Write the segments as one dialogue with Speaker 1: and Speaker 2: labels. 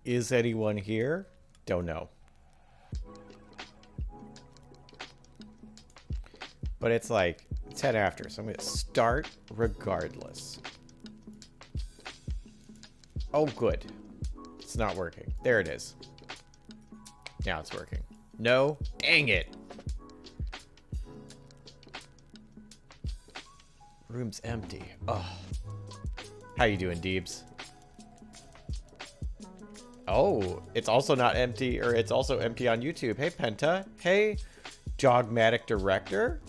Speaker 1: Is anyone here? Don't know. But it's like 10 after, so I'm gonna start regardless. Oh, good. It's not working. There it is. Now it's working. No, dang it. Room's empty. Oh. How you doing, Deebs? Oh, it's also not empty, or it's also empty on YouTube. Hey, Penta. Hey, Dogmatic Director.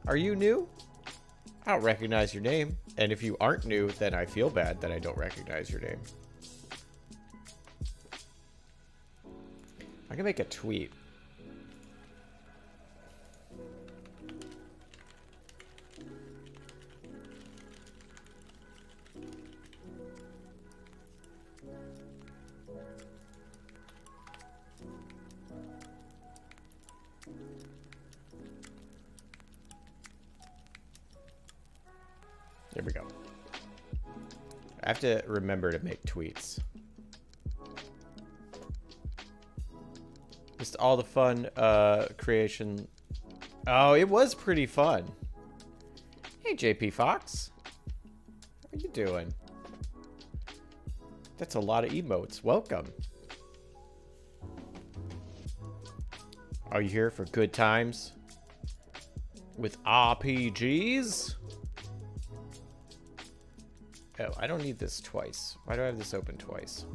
Speaker 1: Are you new? I don't recognize your name. And if you aren't new, then I feel bad that I don't recognize your name. I can make a tweet. There we go. I have to remember to make tweets. Just all the fun creation. Oh, it was pretty fun. Hey, JP Fox. How are you doing? That's a lot of emotes. Welcome. Are you here for good times with RPGs? Oh, I don't need this twice. Why do I have this open twice?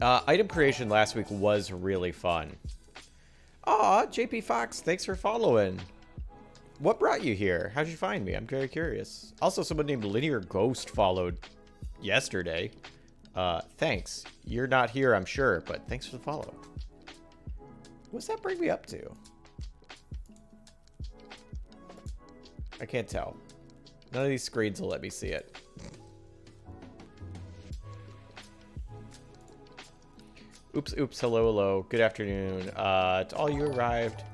Speaker 1: Item creation last week was really fun. Aw, JP Fox, thanks for following. What brought you here? How'd you find me? I'm very curious. Also, someone named Linear Ghost followed yesterday. Thanks. You're not here, I'm sure, but thanks for the follow. What's that bring me up to? I can't tell. None of these screens will let me see it. Oops, oops, hello, hello. Good afternoon. To all you arrived.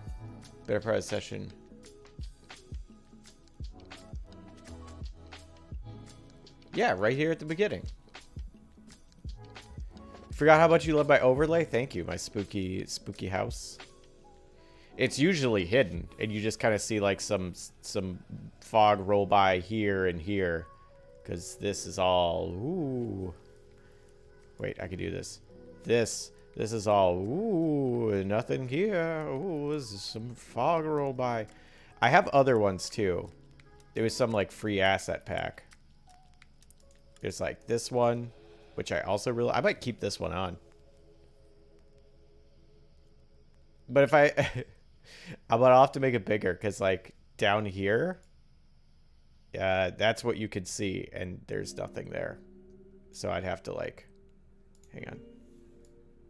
Speaker 1: Better part of the session. Yeah, right here at the beginning. Forgot how much you love my overlay? Thank you, my spooky house. It's usually hidden, and you just kind of see like some fog roll by here and here. Because this is all... Ooh. Wait, I can do this. This is all, ooh, nothing here. Ooh, this is some fog roll by. I have other ones too. There was some like free asset pack. There's like this one, which I also really, I might keep this one on. But if I'll have to make it bigger because like down here, that's what you could see and there's nothing there. So I'd have to like, hang on.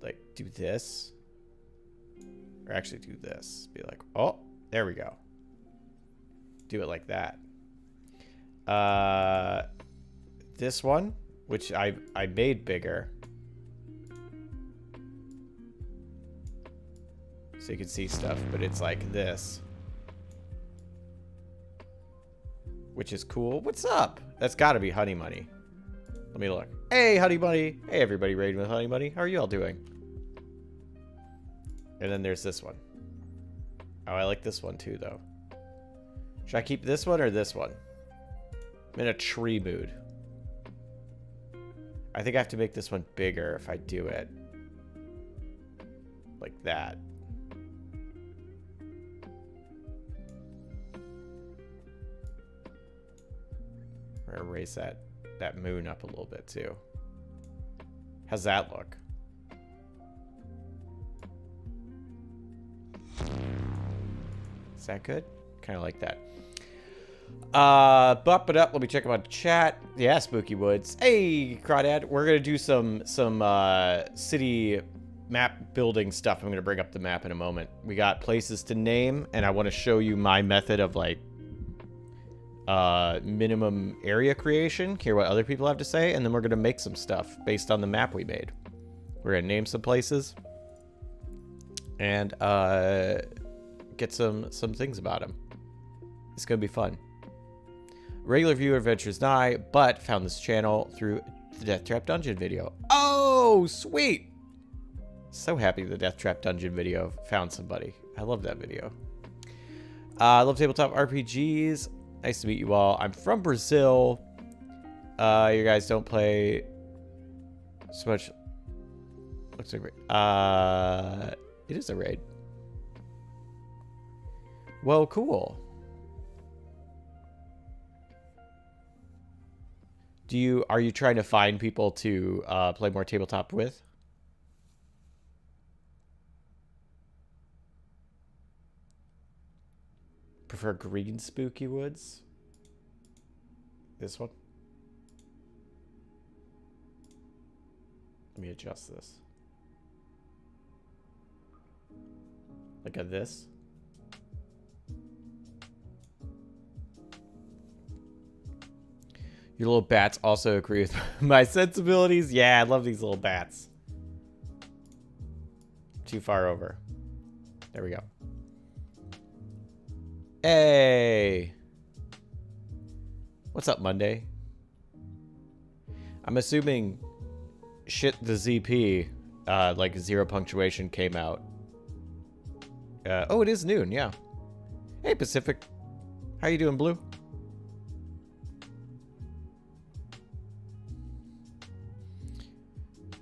Speaker 1: Like do this or actually do this, be like, oh, there we go, do it like that. This one, which I made bigger so you can see stuff, but it's like this, which is cool. What's up? That's got to be Honey Money. Let me look. Hey, Honey Money. Hey, everybody raiding with Honey Money. How are you all doing? And then there's this one. Oh, I like this one too, though. Should I keep this one or this one? I'm in a tree mood. I think I have to make this one bigger if I do it. Like that. We're gonna raise that moon up a little bit too. How's that look? Is that good? Kind of like that. Bump it up. Let me check about chat. Yeah, Spooky Woods. Hey, Crawdad. We're gonna do some city map building stuff. I'm gonna bring up the map in a moment. We got places to name, and I want to show you my method of like minimum area creation. Hear what other people have to say, and then we're gonna make some stuff based on the map we made. We're gonna name some places and get some things about them. It's gonna be fun. Regular viewer adventures nigh, but found this channel through the Death Trap Dungeon video. Oh, sweet! So happy the Death Trap Dungeon video found somebody. I love that video. I love tabletop RPGs. Nice to meet you all. I'm from Brazil. You guys don't play so much. Looks like it is a raid. Well, cool. Are you trying to find people to play more tabletop with? Prefer green spooky woods? This one? Let me adjust this. Look at this. Your little bats also agree with my sensibilities. Yeah, I love these little bats. Too far over. There we go. Hey. What's up, Monday? I'm assuming shit the ZP, like 0 punctuation came out. Oh, it is noon, yeah. Hey, Pacific. How you doing, Blue?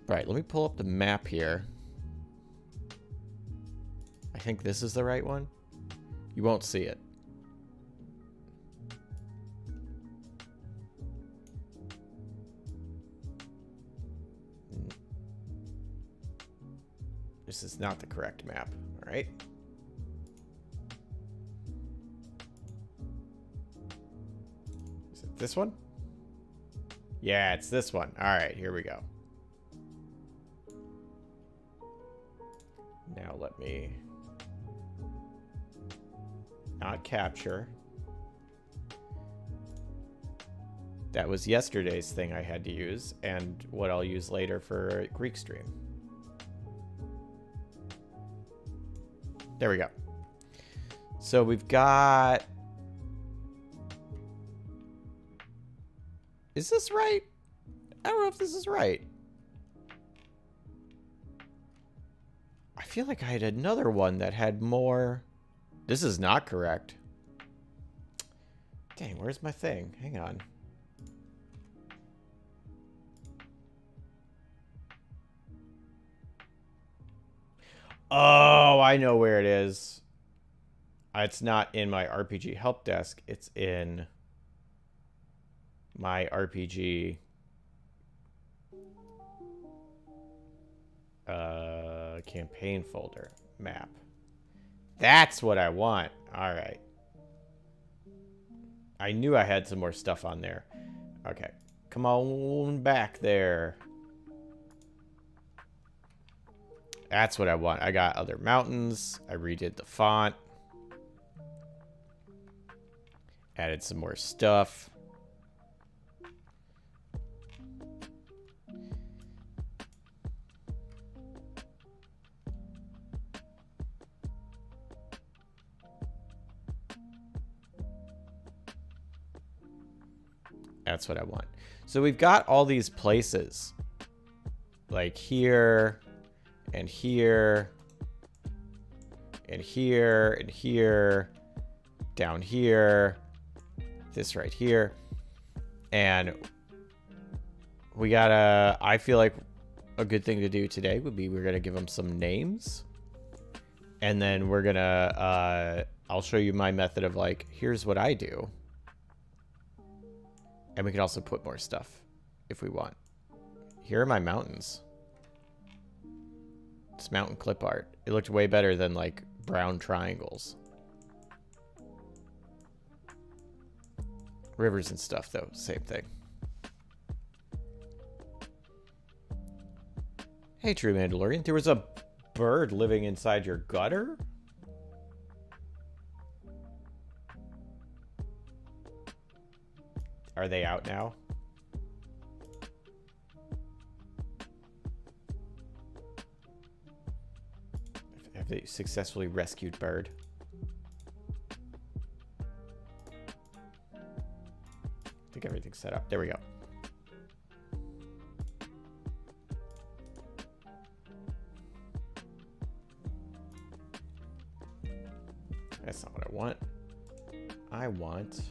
Speaker 1: Right, let me pull up the map here. I think this is the right one. You won't see it. This is not the correct map, all right? Is it this one? Yeah, it's this one. All right, here we go. Now let me not capture. That was yesterday's thing I had to use, and what I'll use later for Greek stream. There we go. So we've got... Is this right? I don't know if this is right. I feel like I had another one that had more... This is not correct. Dang, where's my thing? Hang on. Oh, I know where it is. It's not in my RPG help desk. It's in my RPG campaign folder map. That's what I want. All right. I knew I had some more stuff on there. Okay. Come on back there. That's what I want. I got other mountains. I redid the font. Added some more stuff. That's what I want. So we've got all these places. Like here, and here, and here, and here, down here, this right here. And we gotta, I feel like a good thing to do today would be we're gonna give them some names. And then we're gonna, I'll show you my method of like, here's what I do. And we can also put more stuff if we want. Here are my mountains. It's mountain clip art. It looked way better than like brown triangles. Rivers and stuff though, same thing. Hey, True Mandalorian. There was a bird living inside your gutter? Are they out now? Have they successfully rescued bird? I think everything's set up. There we go. That's not what I want. I want...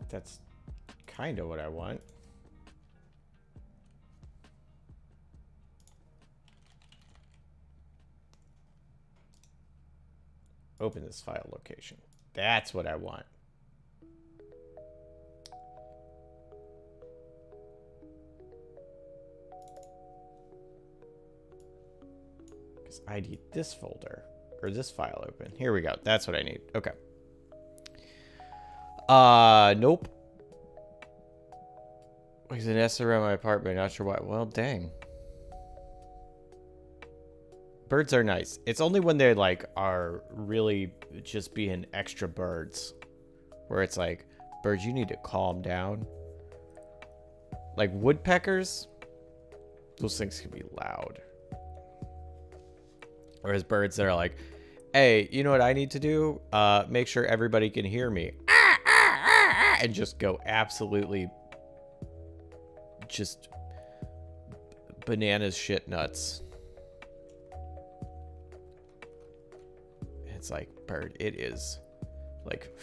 Speaker 1: That's kind of what I want. Open this file location. That's what I want. Because I need this folder. Or this file open. Here we go. That's what I need. Okay. Nope. There's an S around my apartment. Not sure why. Well, dang. Birds are nice. It's only when they like are really just being extra birds, where it's like, birds, you need to calm down. Like woodpeckers, those things can be loud. Whereas birds that are like, hey, you know what I need to do? Make sure everybody can hear me. And just go absolutely just bananas shit nuts. It's like, bird, it is like,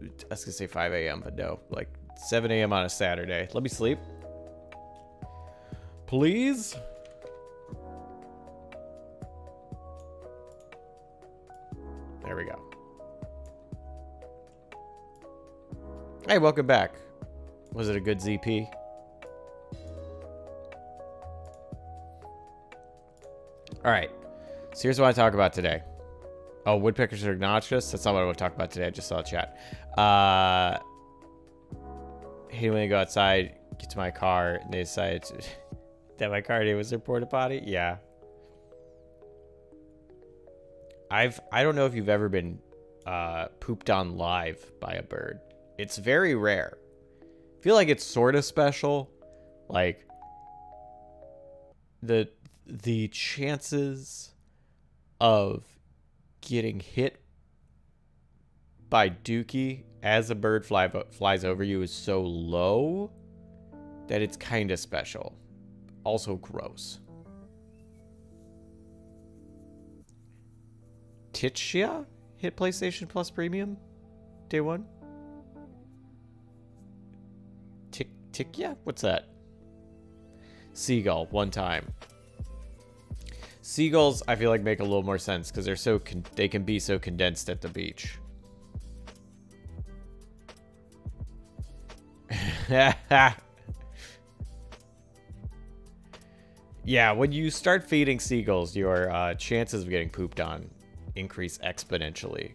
Speaker 1: I was gonna say 5 a.m., but no, like 7 a.m. on a Saturday. Let me sleep. Please? There we go. Hey, welcome back. Was it a good ZP? All right. So here's what I talk about today. Oh, woodpeckers are obnoxious? That's not what I want to talk about today. I just saw a chat. Hate when I go outside, get to my car, and they decide that my car name was their porta potty. Yeah. I don't know if you've ever been pooped on live by a bird. It's very rare. I feel like it's sort of special. Like the chances of getting hit by Dookie as a bird flies over you is so low that it's kind of special. Also gross. Titchia hit PlayStation Plus Premium day one. Tikya? What's that? Seagull, one time. Seagulls, I feel like, make a little more sense because they're so they can be so condensed at the beach. Yeah, when you start feeding seagulls, your chances of getting pooped on increase exponentially.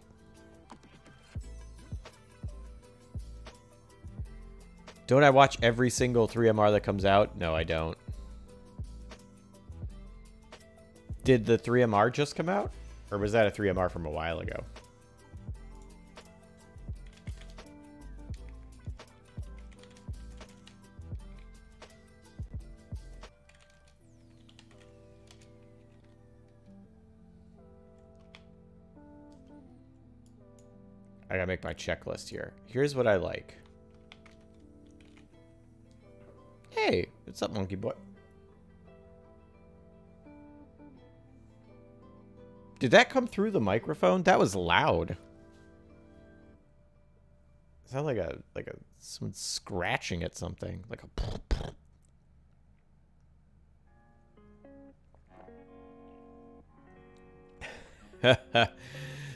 Speaker 1: Don't I watch every single 3MR that comes out? No, I don't. Did the 3MR just come out? Or was that a 3MR from a while ago? I gotta make my checklist here. Here's what I like. Hey, what's up, monkey boy? Did that come through the microphone? That was loud. It sounded like someone scratching at something, like a.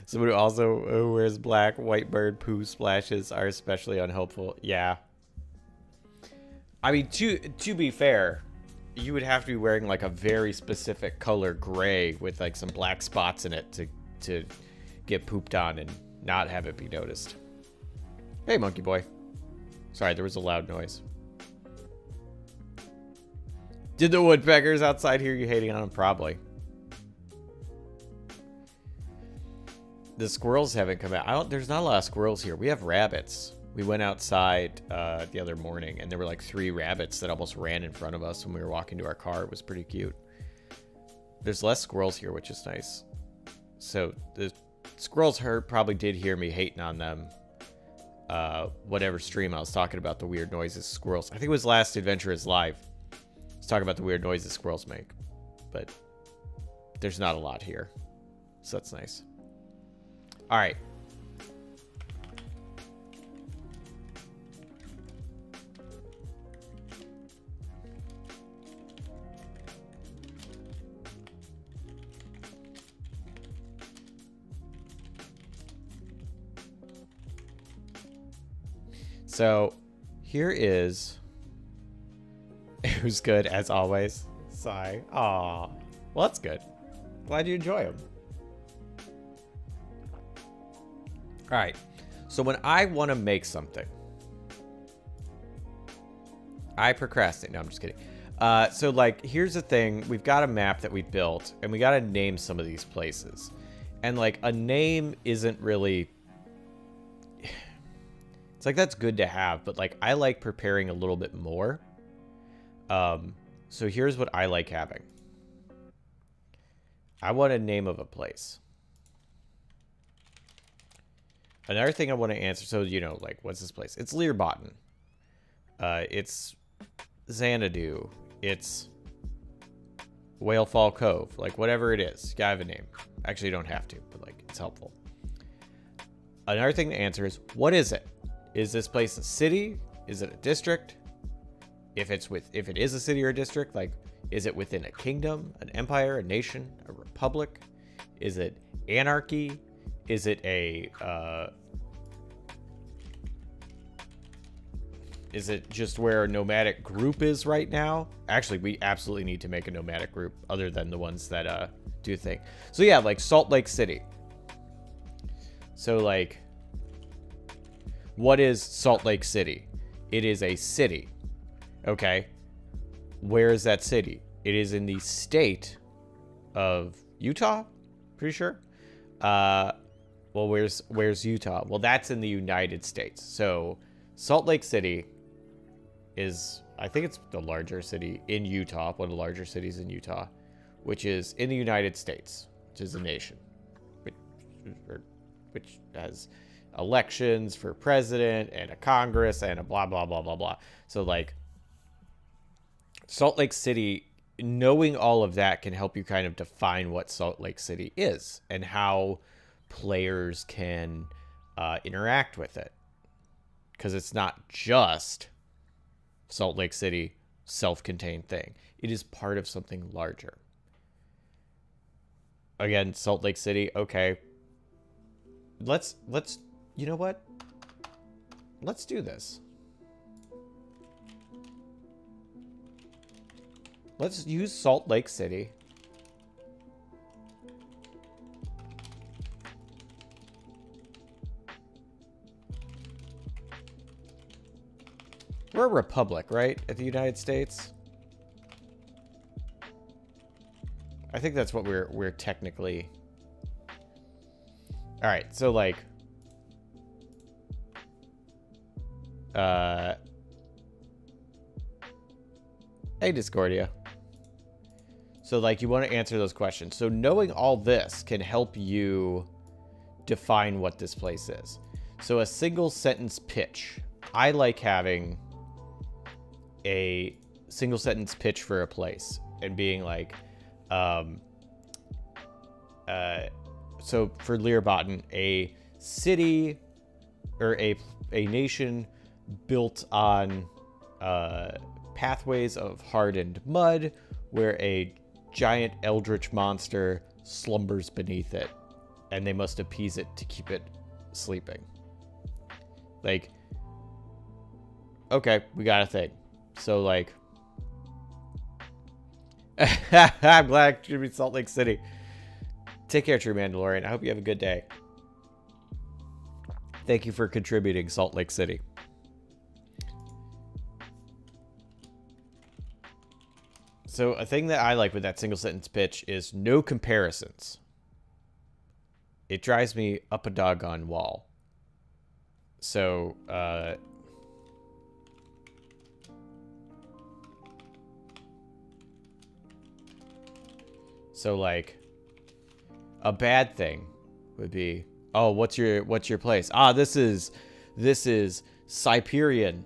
Speaker 1: Someone who also wears black, white bird poo splashes are especially unhelpful. Yeah. I mean, to be fair, you would have to be wearing like a very specific color gray with like some black spots in it to get pooped on and not have it be noticed. Hey, monkey boy. Sorry, there was a loud noise. Did the woodpeckers outside hear you hating on them? Probably. The squirrels haven't come out. There's not a lot of squirrels here. We have rabbits. We went outside the other morning, and there were like 3 rabbits that almost ran in front of us when we were walking to our car. It was pretty cute. There's less squirrels here, which is nice. So Squirrels probably did hear me hating on them. Whatever stream I was talking about the weird noises squirrels. I think it was last Adventure is Live. I was talking about the weird noises squirrels make. But there's not a lot here. So that's nice. All right. So here is who's good as always. Sigh. Aw. Well, that's good. Glad you enjoy them. All right. So when I want to make something, I procrastinate. No, I'm just kidding. So like, here's the thing. We've got a map that we built, and we got to name some of these places. And like, a name isn't really... It's like, that's good to have, but like, I like preparing a little bit more. So here's what I like having. I want a name of a place. Another thing I want to answer, so, you know, like, what's this place? It's Learbotten. It's Xanadu. It's Whalefall Cove. Like, whatever it is. You gotta have a name. Actually, you don't have to, but, like, it's helpful. Another thing to answer is, what is it? Is this place a city? Is it a district? If it is a city or a district, like, is it within a kingdom, an empire, a nation, a republic? Is it anarchy? Is it a, is it just where a nomadic group is right now? Actually, we absolutely need to make a nomadic group other than the ones that, do the thing. So yeah, like Salt Lake City. So like, what is Salt Lake City? It is a city. Okay. Where is that city? It is in the state of Utah. Pretty sure. Well, where's Utah? Well, that's in the United States. So Salt Lake City is, I think it's the larger city in Utah, one of the larger cities in Utah, which is in the United States, which is a nation, which has elections for president and a Congress and a blah, blah, blah, blah, blah. So like Salt Lake City, knowing all of that can help you kind of define what Salt Lake City is and how players can interact with it. Because it's not just Salt Lake City, self-contained thing. It is part of something larger. Again, Salt Lake City, okay. Let's you know what? Let's do this. Let's use Salt Lake City. We're a republic, right? At the United States. I think that's what we're technically. All right, so like hey Discordia. So like you want to answer those questions. So knowing all this can help you define what this place is. So a single sentence pitch. I like having a single sentence pitch for a place and being like, so for Learbotten, a city or a nation built on pathways of hardened mud where a giant eldritch monster slumbers beneath it and they must appease it to keep it sleeping. Like, okay, we got a thing. So like, I'm glad to be Salt Lake City. Take care, True Mandalorian. I hope you have a good day. Thank you for contributing, Salt Lake City. So a thing that I like with that single sentence pitch is no comparisons. It drives me up a doggone wall. So, like, a bad thing would be, oh, what's your place? Ah, this is Cyprian.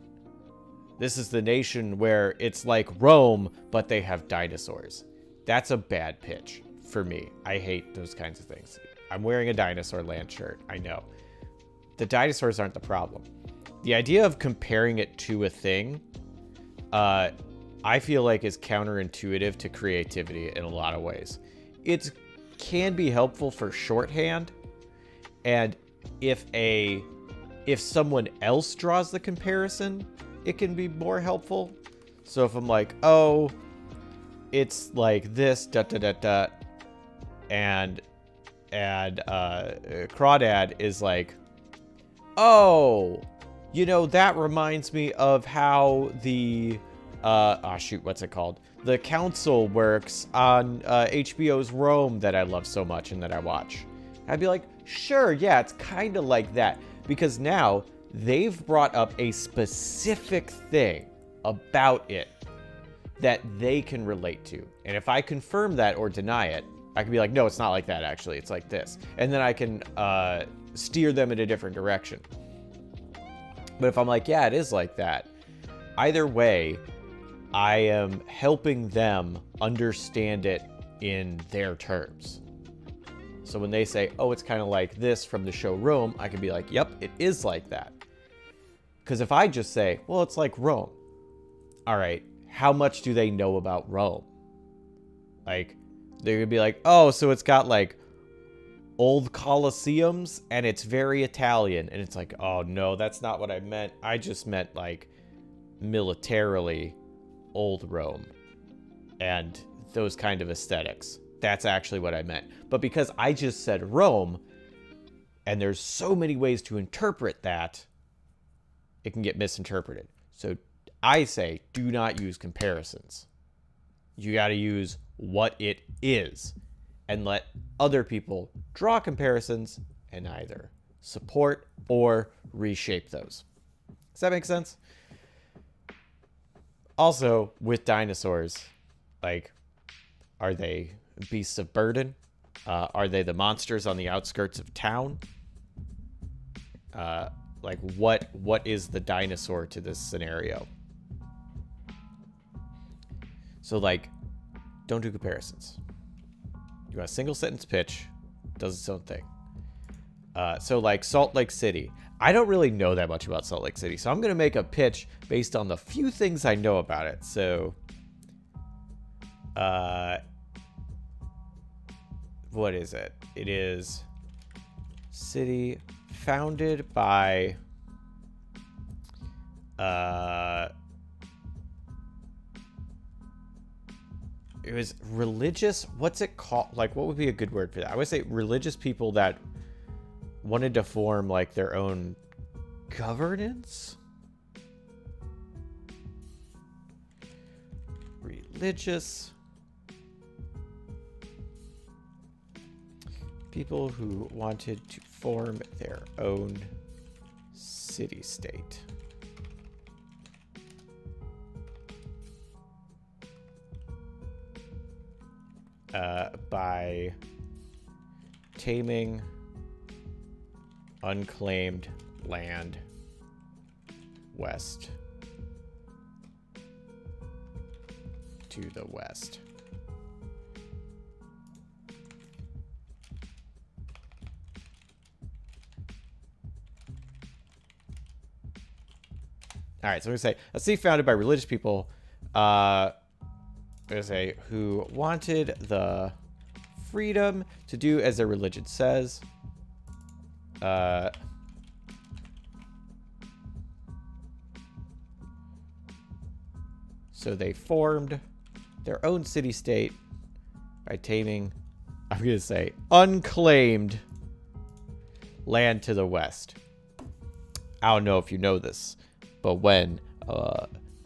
Speaker 1: This is the nation where it's like Rome, but they have dinosaurs. That's a bad pitch for me. I hate those kinds of things. I'm wearing a Dinosaur Land shirt. I know. The dinosaurs aren't the problem. The idea of comparing it to a thing, I feel like is counterintuitive to creativity in a lot of ways. It can be helpful for shorthand, and if someone else draws the comparison, it can be more helpful. So if I'm like, oh, it's like this, and Crawdad is like, oh, you know, that reminds me of how the what's it called? The Council works on HBO's Rome that I love so much and that I watch. I'd be like, sure, yeah, it's kind of like that. Because now they've brought up a specific thing about it that they can relate to. And if I confirm that or deny it, I can be like, no, it's not like that, actually. It's like this. And then I can steer them in a different direction. But if I'm like, yeah, it is like that, either way, I am helping them understand it in their terms. So when they say, oh, it's kind of like this from the show Rome, I can be like, yep, it is like that. Because if I just say, well, it's like Rome. All right, how much do they know about Rome? Like, they're going to be like, oh, so it's got like old Colosseums and it's very Italian. And it's like, oh, no, that's not what I meant. I just meant like militarily old Rome and those kind of aesthetics. That's actually what I meant. But because I just said Rome, and there's so many ways to interpret that, it can get misinterpreted. So I say, do not use comparisons. You got to use what it is and let other people draw comparisons and either support or reshape those. Does that make sense? Also, with dinosaurs, like, are they beasts of burden? Are they the monsters on the outskirts of town? Like, what is the dinosaur to this scenario? So, like, don't do comparisons. You want a single sentence pitch, does its own thing. So, like, Salt Lake City. I don't really know that much about Salt Lake City, so I'm going to make a pitch based on the few things I know about it. So, what is it? It is city founded by it was religious. What's it called? Like, what would be a good word for that? I would say religious people that wanted to form like their own governance. Religious people who wanted to form their own city-state. By taming unclaimed land west to the west. All right, so I'm going to say, a city founded by religious people, I'm going to say, who wanted the freedom to do as their religion says. So they formed their own city-state by taming, I'm going to say, unclaimed land to the west. I don't know if you know this, but when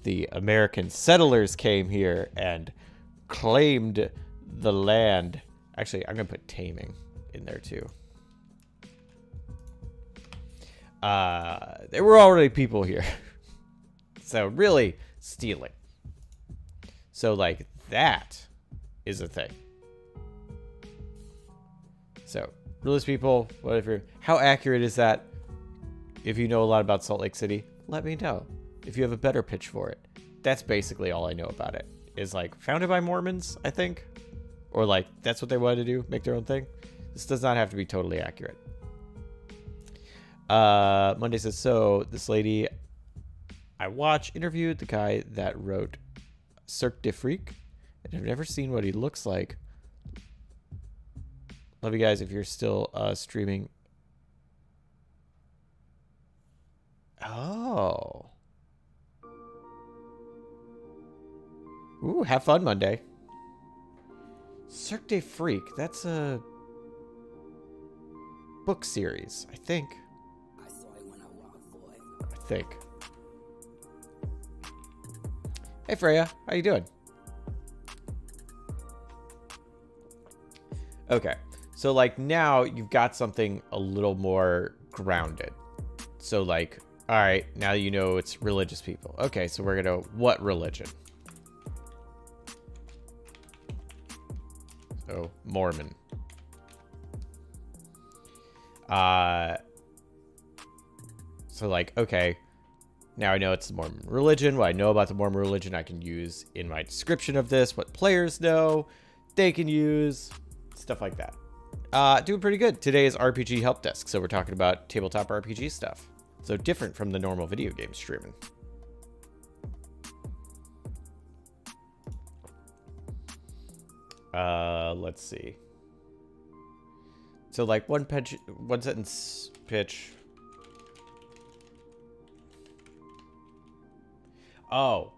Speaker 1: the American settlers came here and claimed the land, actually, I'm going to put taming in there too. There were already people here. So really stealing. So like that is a thing. So Realist people, whatever. How accurate is that? If you know a lot about Salt Lake City, let me know. If you have a better pitch for it. That's basically all I know about it. Is like founded by Mormons, I think. Or like that's what they wanted to do, make their own thing. This does not have to be totally accurate. Monday says, so this lady I interviewed the guy that wrote Cirque de Freak, and I've never seen what he looks like. Love you guys if you're still streaming. Oh. Ooh, have fun Monday. Cirque de Freak, that's a book series, I think. I think. Hey Freya, how you doing? Okay, so like now you've got something a little more grounded. So like, all right, now you know it's religious people. Okay, so we're gonna, what religion? So Mormon. So like, okay, now I know it's the Mormon religion. What I know about the Mormon religion I can use in my description of this. What players know, they can use, stuff like that. Doing pretty good. Today is RPG Help Desk, so we're talking about tabletop RPG stuff. So different from the normal video game streaming. Let's see. So like one sentence pitch. Oh.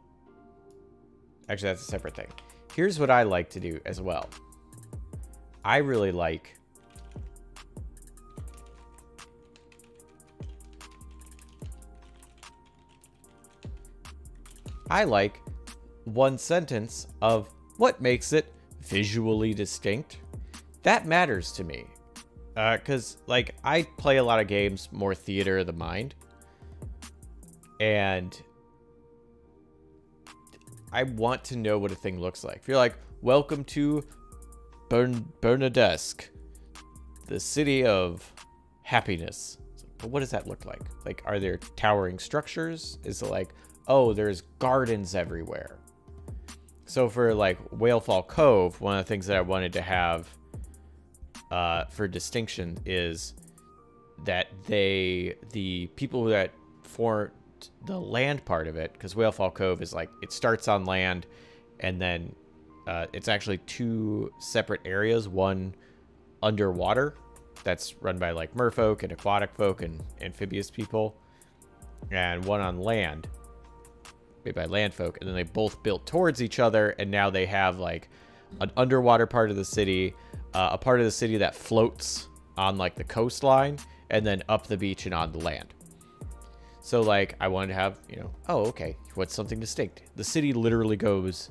Speaker 1: Actually, that's a separate thing. Here's what I like to do as well. I really like one sentence of what makes it visually distinct. That matters to me. Because, like, I play a lot of games more theater of the mind. And I want to know what a thing looks like. If you're like, welcome to Bernadesque, the city of happiness. But what does that look like? Like, are there towering structures? Is it like, oh, there's gardens everywhere? So for like Whalefall Cove, one of the things that I wanted to have for distinction is that the people that formed the land part of it, because Whalefall Cove is like, it starts on land and then it's actually two separate areas, one underwater that's run by like merfolk and aquatic folk and amphibious people, and one on land made by land folk, and then they both built towards each other, and now they have like an underwater part of the city, a part of the city that floats on like the coastline, and then up the beach and on the land. So like I wanted to have, you know, oh okay, what's something distinct? The city literally goes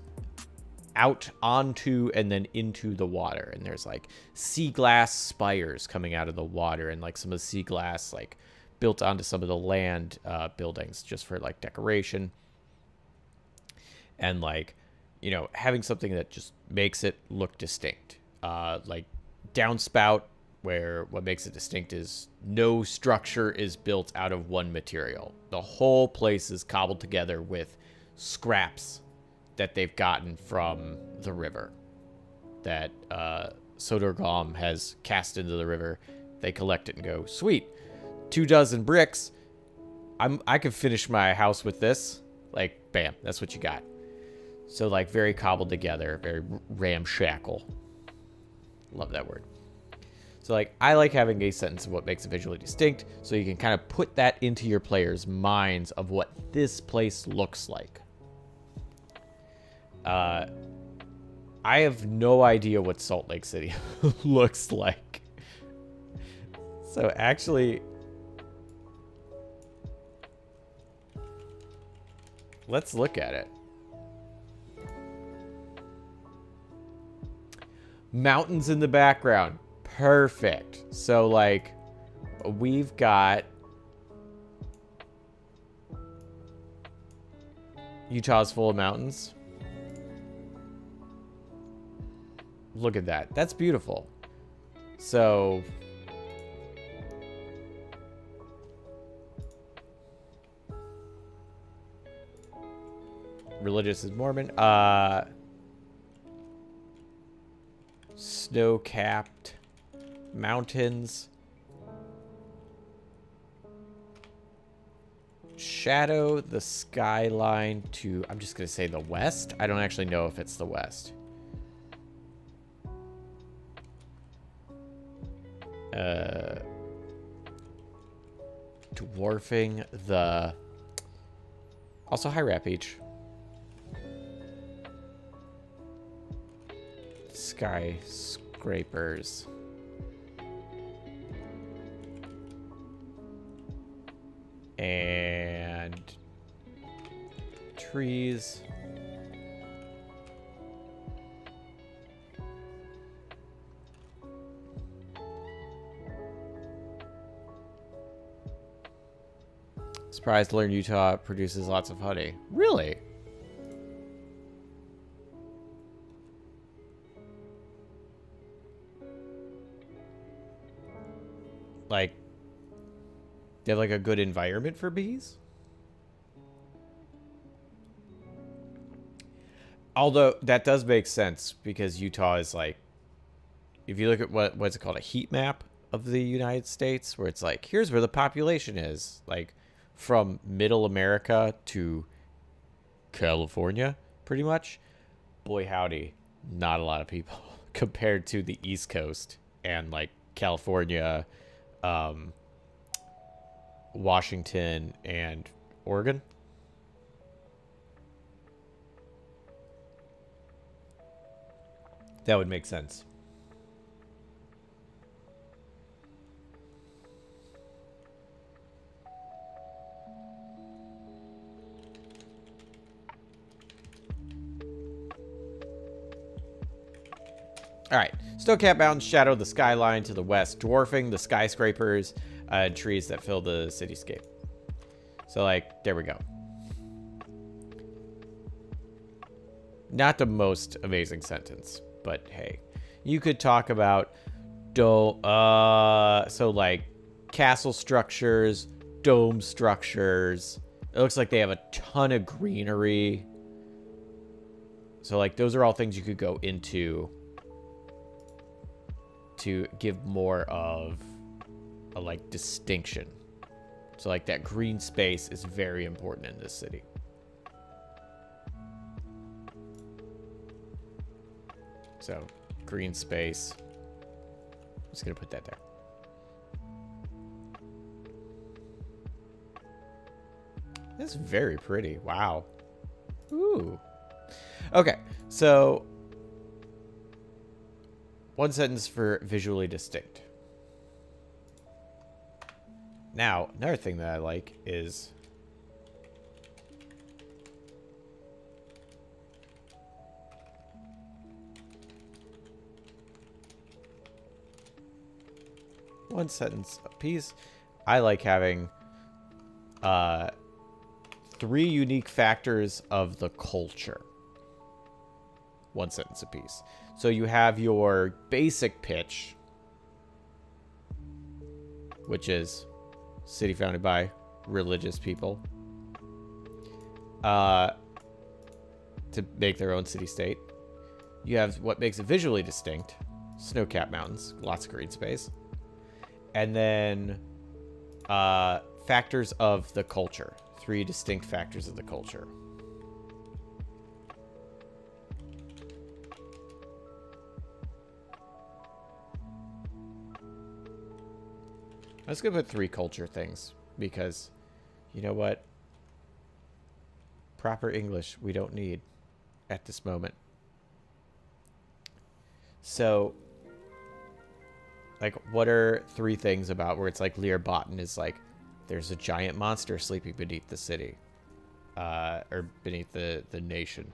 Speaker 1: out onto and then into the water, and there's like sea glass spires coming out of the water, and like some of the sea glass like built onto some of the land buildings just for like decoration. And like, you know, having something that just makes it look distinct. Like Downspout, where what makes it distinct is no structure is built out of one material. The whole place is cobbled together with scraps that they've gotten from the river that Sodorgom has cast into the river. They collect it and go, sweet, 24 bricks. I can finish my house with this. Like, bam, that's what you got. So like very cobbled together, very ramshackle. Love that word. So like I like having a sentence of what makes it visually distinct, so you can kind of put that into your players' minds of what this place looks like. I have no idea what Salt Lake City looks like. So actually, let's look at it. Mountains in the background. Perfect. So like we've got Utah's full of mountains. Look at that. That's beautiful. So religious is Mormon. Snow-capped mountains. Shadow the skyline to, I'm just going to say the west. I don't actually know if it's the west. Dwarfing the... Also, High Rap Beach. Skyscrapers. And trees. Surprised to learn Utah produces lots of honey. Really? Like, they have like a good environment for bees? Although that does make sense because Utah is like, if you look at what's it called, a heat map of the United States, where it's like, here's where the population is, like from middle America to California, pretty much. Boy, howdy, not a lot of people compared to the East Coast and like California, Washington, and Oregon. That would make sense. All right, snow-capped mountains shadow the skyline to the west, dwarfing the skyscrapers and trees that fill the cityscape. So, like, there we go. Not the most amazing sentence, but hey. You could talk about, so, like, castle structures, dome structures. It looks like they have a ton of greenery. So, like, those are all things you could go into to give more of a like distinction. So like that green space is very important in this city. So green space, I'm just gonna put that there. This is very pretty. Wow. Ooh. Okay, so one sentence for visually distinct. Now, another thing that I like is one sentence apiece. I like having 3 unique factors of the culture. One sentence apiece. So you have your basic pitch, which is city founded by religious people to make their own city-state. You have what makes it visually distinct, snow-capped mountains, lots of green space. And then factors of the culture, 3 distinct factors of the culture. I was going to put 3 culture things because, you know what? Proper English we don't need at this moment. So, like, what are 3 things about where it's like Lear Botten is like, there's a giant monster sleeping beneath the city, or beneath the nation,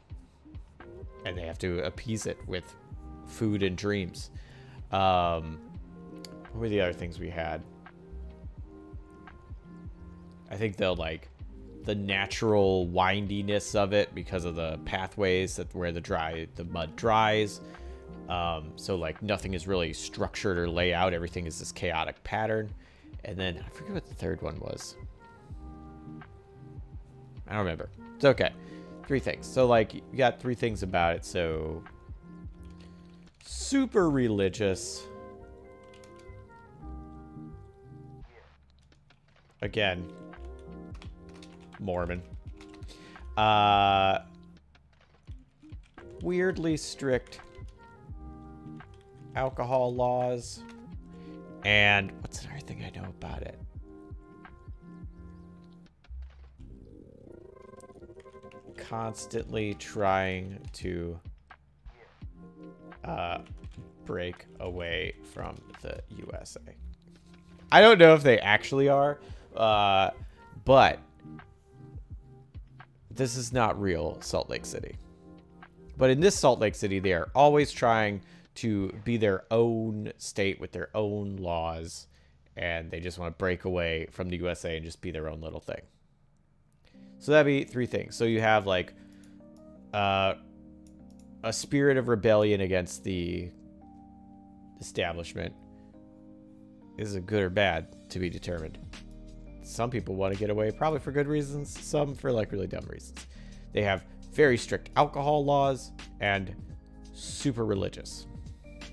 Speaker 1: and they have to appease it with food and dreams. What were the other things we had? I think they'll like the natural windiness of it because of the pathways that where the mud dries. So like nothing is really structured or laid out. Everything is this chaotic pattern. And then I forget what the third one was. I don't remember. It's okay. 3 things. So, like, you got 3 things about it. So, super religious. Again, Mormon. Weirdly strict alcohol laws. And what's another thing I know about it? Constantly trying to break away from the USA. I don't know if they actually are, but this is not real Salt Lake City. But in this Salt Lake City, they are always trying to be their own state with their own laws, and they just want to break away from the USA and just be their own little thing. So that'd be 3 things. So you have like a spirit of rebellion against the establishment. Is it good or bad to be determined? Some people want to get away probably for good reasons, some for like really dumb reasons. They have very strict alcohol laws and super religious,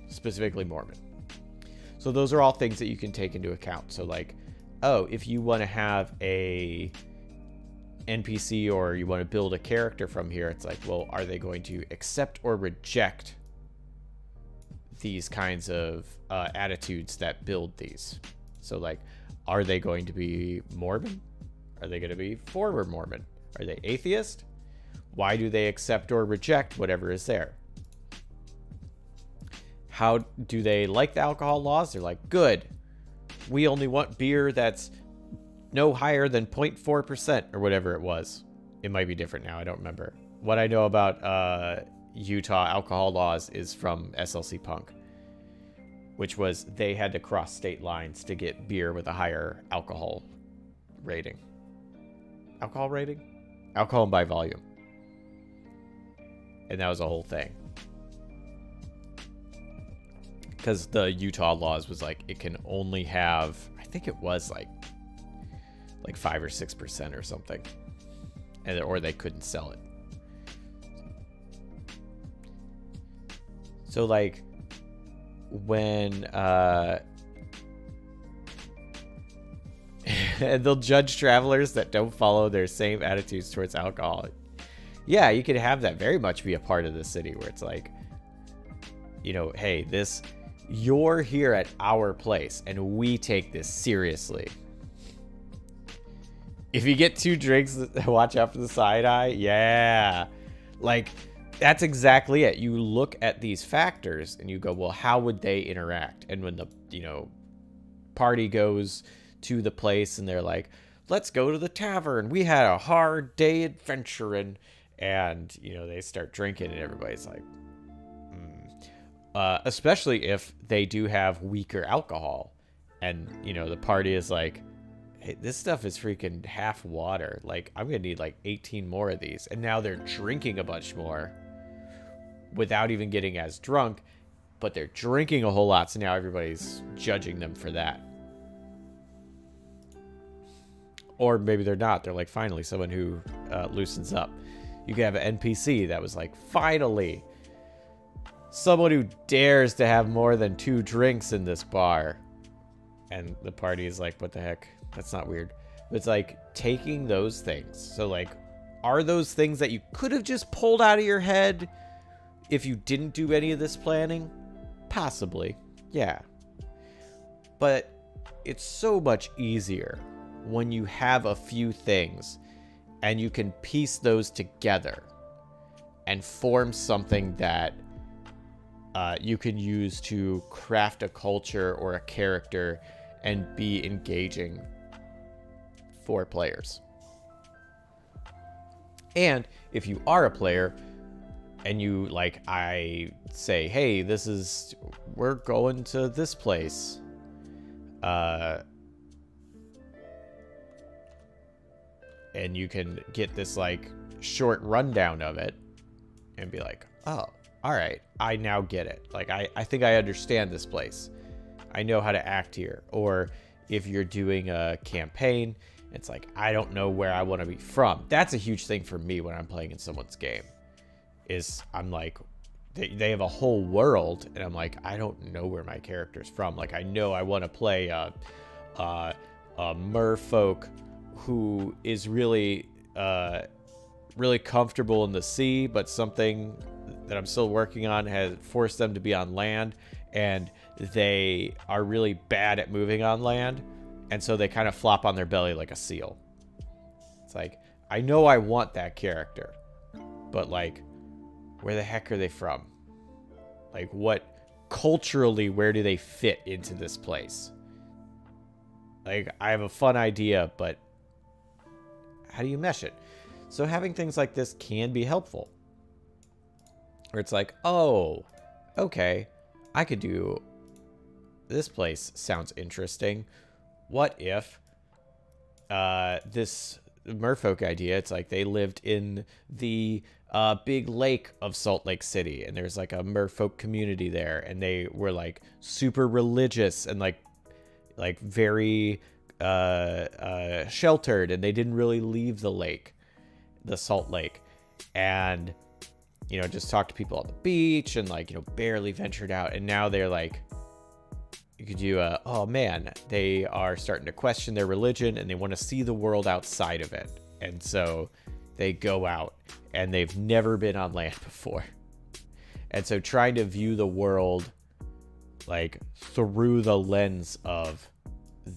Speaker 1: specifically Mormon. So those are all things that you can take into account. So like, oh, if you want to have a NPC or you want to build a character from here, it's like, well, are they going to accept or reject these kinds of attitudes that build these? So like, are they going to be Mormon? Are they going to be forward Mormon? Are they atheist? Why do they accept or reject whatever is there? How do they like the alcohol laws? They're like, good. We only want beer that's no higher than 0.4% or whatever it was. It might be different now. I don't remember. What I know about Utah alcohol laws is from SLC Punk, which was they had to cross state lines to get beer with a higher alcohol rating. Alcohol rating? Alcohol by volume. And that was a whole thing. Because the Utah laws was like, it can only have, I think it was like 5 or 6% or something. Or they couldn't sell it. So like, when and they'll judge travelers that don't follow their same attitudes towards alcohol. Yeah, you could have that very much be a part of the city where it's like, you know, hey, you're here at our place and we take this seriously. If you get 2 drinks, watch out for the side eye. Yeah. Like, that's exactly it. You look at these factors and you go, well, how would they interact? And when the, party goes to the place and they're like, let's go to the tavern. We had a hard day adventuring. And, they start drinking and everybody's like, especially if they do have weaker alcohol. And, the party is like, hey, this stuff is freaking half water. Like, I'm going to need like 18 more of these. And now they're drinking a bunch more without even getting as drunk, but they're drinking a whole lot. So now everybody's judging them for that. Or maybe they're not. They're like, finally, someone who loosens up. You could have an NPC that was like, finally, someone who dares to have more than 2 drinks in this bar. And the party is like, what the heck? That's not weird. It's like taking those things. So like, are those things that you could have just pulled out of your head if you didn't do any of this planning? Possibly. Yeah. But it's so much easier when you have a few things and you can piece those together and form something that you can use to craft a culture or a character and be engaging for players. And if you are a player and you I say, hey, we're going to this place. And you can get this short rundown of it and be like, oh, all right, I now get it. I think I understand this place. I know how to act here. Or if you're doing a campaign It's like, I don't know where I want to be from. That's a huge thing for me when I'm playing in someone's game. Is I'm like, they have a whole world, and I'm like, I don't know where my character's from. Like, I know I want to play a merfolk who is really really comfortable in the sea, but something that I'm still working on has forced them to be on land, and they are really bad at moving on land, and so they kind of flop on their belly like a seal. It's like, I know I want that character, but like, where the heck are they from? Like, what culturally, where do they fit into this place? Like, I have a fun idea, but how do you mesh it? So having things like this can be helpful. Where it's like, oh, okay, I could do, this place sounds interesting. What if this merfolk idea, it's like they lived in the big lake of Salt Lake City, and there's like a merfolk community there, and they were like super religious and like very sheltered, and they didn't really leave the lake, the Salt Lake, and you know, just talk to people on the beach, and like, you know, barely ventured out. And now they're like, you could do oh man, they are starting to question their religion, and they want to see the world outside of it, and so they go out, and they've never been on land before, and so trying to view the world like through the lens of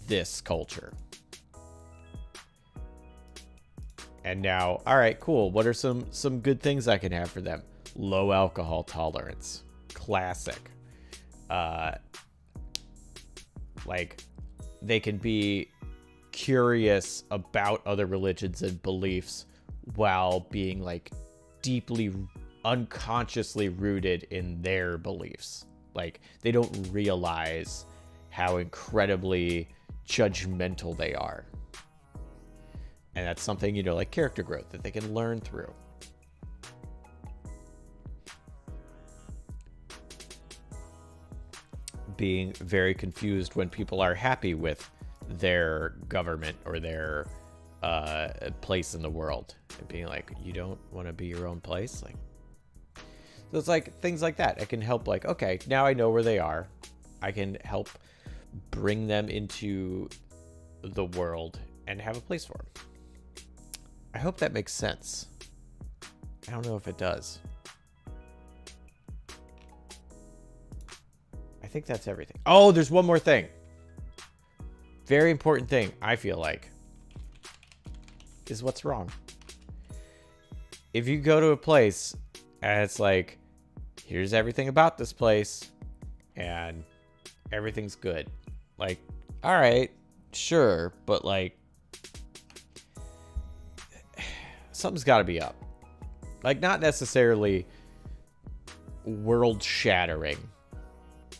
Speaker 1: this culture. And now, all right, cool. What are some good things I can have for them? Low alcohol tolerance. Classic. Like, they can be curious about other religions and beliefs while being, like, deeply, unconsciously rooted in their beliefs. Like, they don't realize how incredibly judgmental they are. And that's something, you know, like character growth that they can learn through. Being very confused when people are happy with their government or their place in the world. And being like, you don't want to be your own place? Like, so it's like things like that. It can help, like, okay, now I know where they are. I can help bring them into the world and have a place for them. I hope that makes sense. I don't know if it does. I think that's everything. Oh, there's one more thing. Very important thing, I feel like, is what's wrong. If you go to a place and it's like, here's everything about this place, and everything's good. Like, all right, sure, but like, something's got to be up. Like, not necessarily world shattering,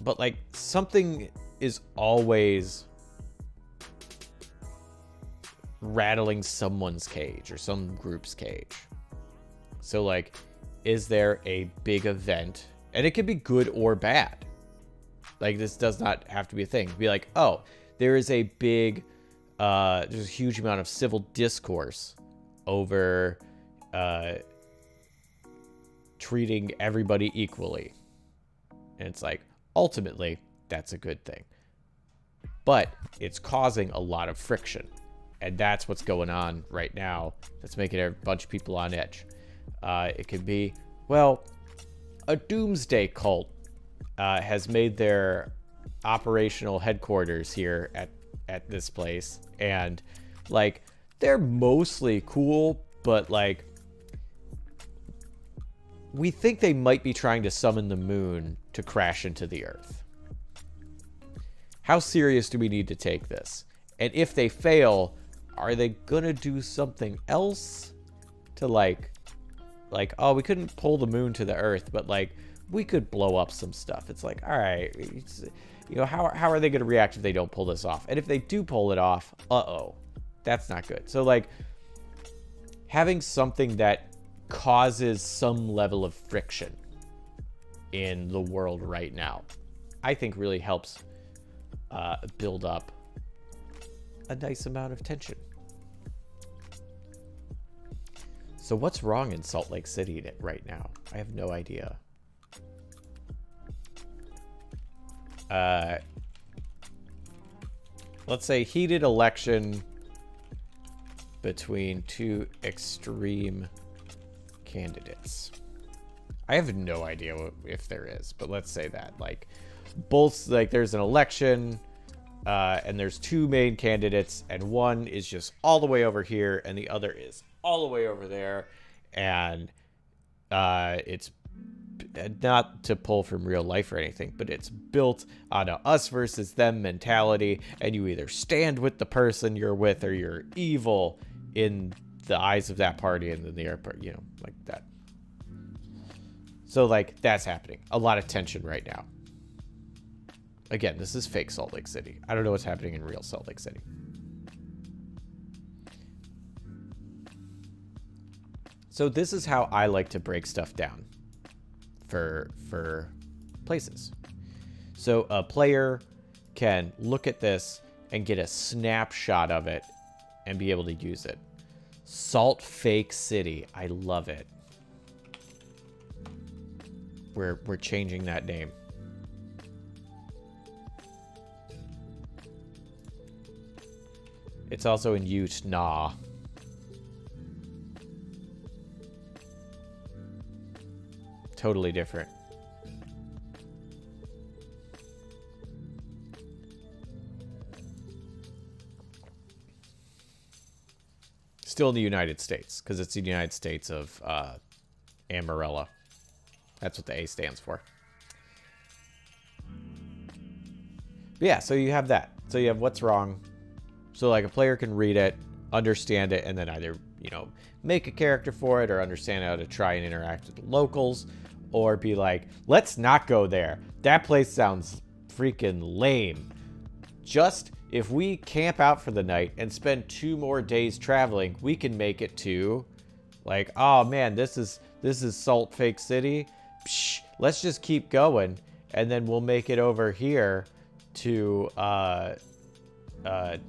Speaker 1: but like something is always rattling someone's cage or some group's cage. So like, is there a big event? And it could be good or bad. Like, this does not have to be a thing. Be like, oh, there is a big, there's a huge amount of civil discourse over treating everybody equally. And it's like, ultimately, that's a good thing. But it's causing a lot of friction. And that's what's going on right now. That's making a bunch of people on edge. It could be, well, a doomsday cult has made their operational headquarters here at this place. And, like, they're mostly cool, but, like, we think they might be trying to summon the moon to crash into the earth. How serious do we need to take this? And if they fail, are they gonna do something else to like, oh, we couldn't pull the moon to the earth, but like, we could blow up some stuff. It's like, all right, you know, how are they gonna react if they don't pull this off? And if they do pull it off, uh-oh, that's not good. So like, having something that causes some level of friction in the world right now, I think really helps build up a nice amount of tension. So what's wrong in Salt Lake City right now? I have no idea. Let's say heated election between two extreme candidates. I have no idea if there is, but let's say that. Like, both, like, there's an election, and there's two main candidates, and one is just all the way over here, and the other is all the way over there, and it's not to pull from real life or anything, but it's built on a us versus them mentality, and you either stand with the person you're with, or you're evil in the eyes of that party, and then the other part, you know, like that. So, like, that's happening. A lot of tension right now. Again, this is fake Salt Lake City. I don't know what's happening in real Salt Lake City. So this is how I like to break stuff down for places. So a player can look at this and get a snapshot of it and be able to use it. Salt Fake City. I love it. We're changing that name. It's also in Utah. Totally different. Still in the United States, because it's the United States of Amarillo. That's what the A stands for. But yeah, so you have that. So you have what's wrong. So like a player can read it, understand it, and then either, you know, make a character for it or understand how to try and interact with the locals, or be like, let's not go there. That place sounds freaking lame. Just if we camp out for the night and spend 2 more days traveling, we can make it to, like, oh man, this is Salt Fake City. Psh, let's just keep going, and then we'll make it over here to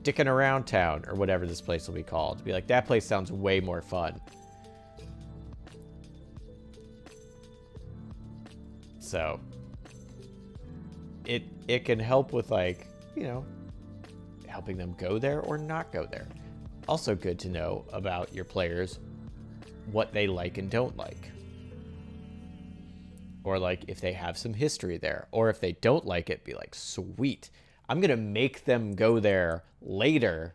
Speaker 1: Dickin' Around Town, or whatever this place will be called. Be like, that place sounds way more fun. So it can help with, like, you know, helping them go there or not go there. Also good to know about your players, what they like and don't like. Or like if they have some history there, or if they don't like it, be like, sweet, I'm going to make them go there later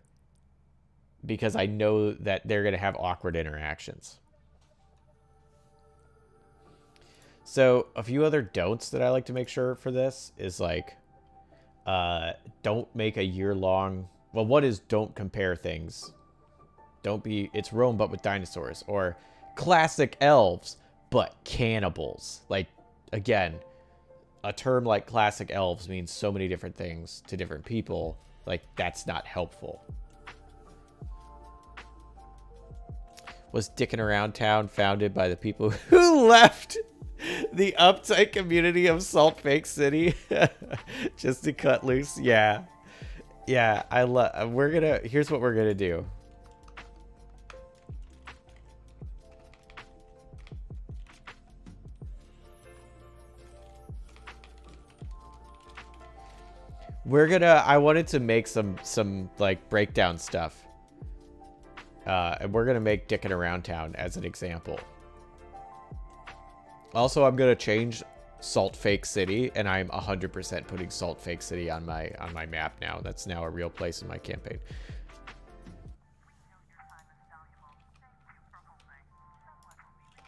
Speaker 1: because I know that they're going to have awkward interactions. So a few other don'ts that I like to make sure for this is like, don't make a year-long... Well, what is don't compare things? Don't be... It's Rome, but with dinosaurs. Or classic elves, but cannibals. Like, again, a term like classic elves means so many different things to different people. Like, that's not helpful. Was Dickin' Around Town founded by the people who left the uptight community of Salt Fake City just to cut loose? Yeah. Yeah, I love... Here's what we're gonna do. I wanted to make some like breakdown stuff. And we're gonna make Dickin' Around Town as an example. Also, I'm gonna change Salt Fake City, and I'm 100% putting Salt Fake City on my map now. That's now a real place in my campaign.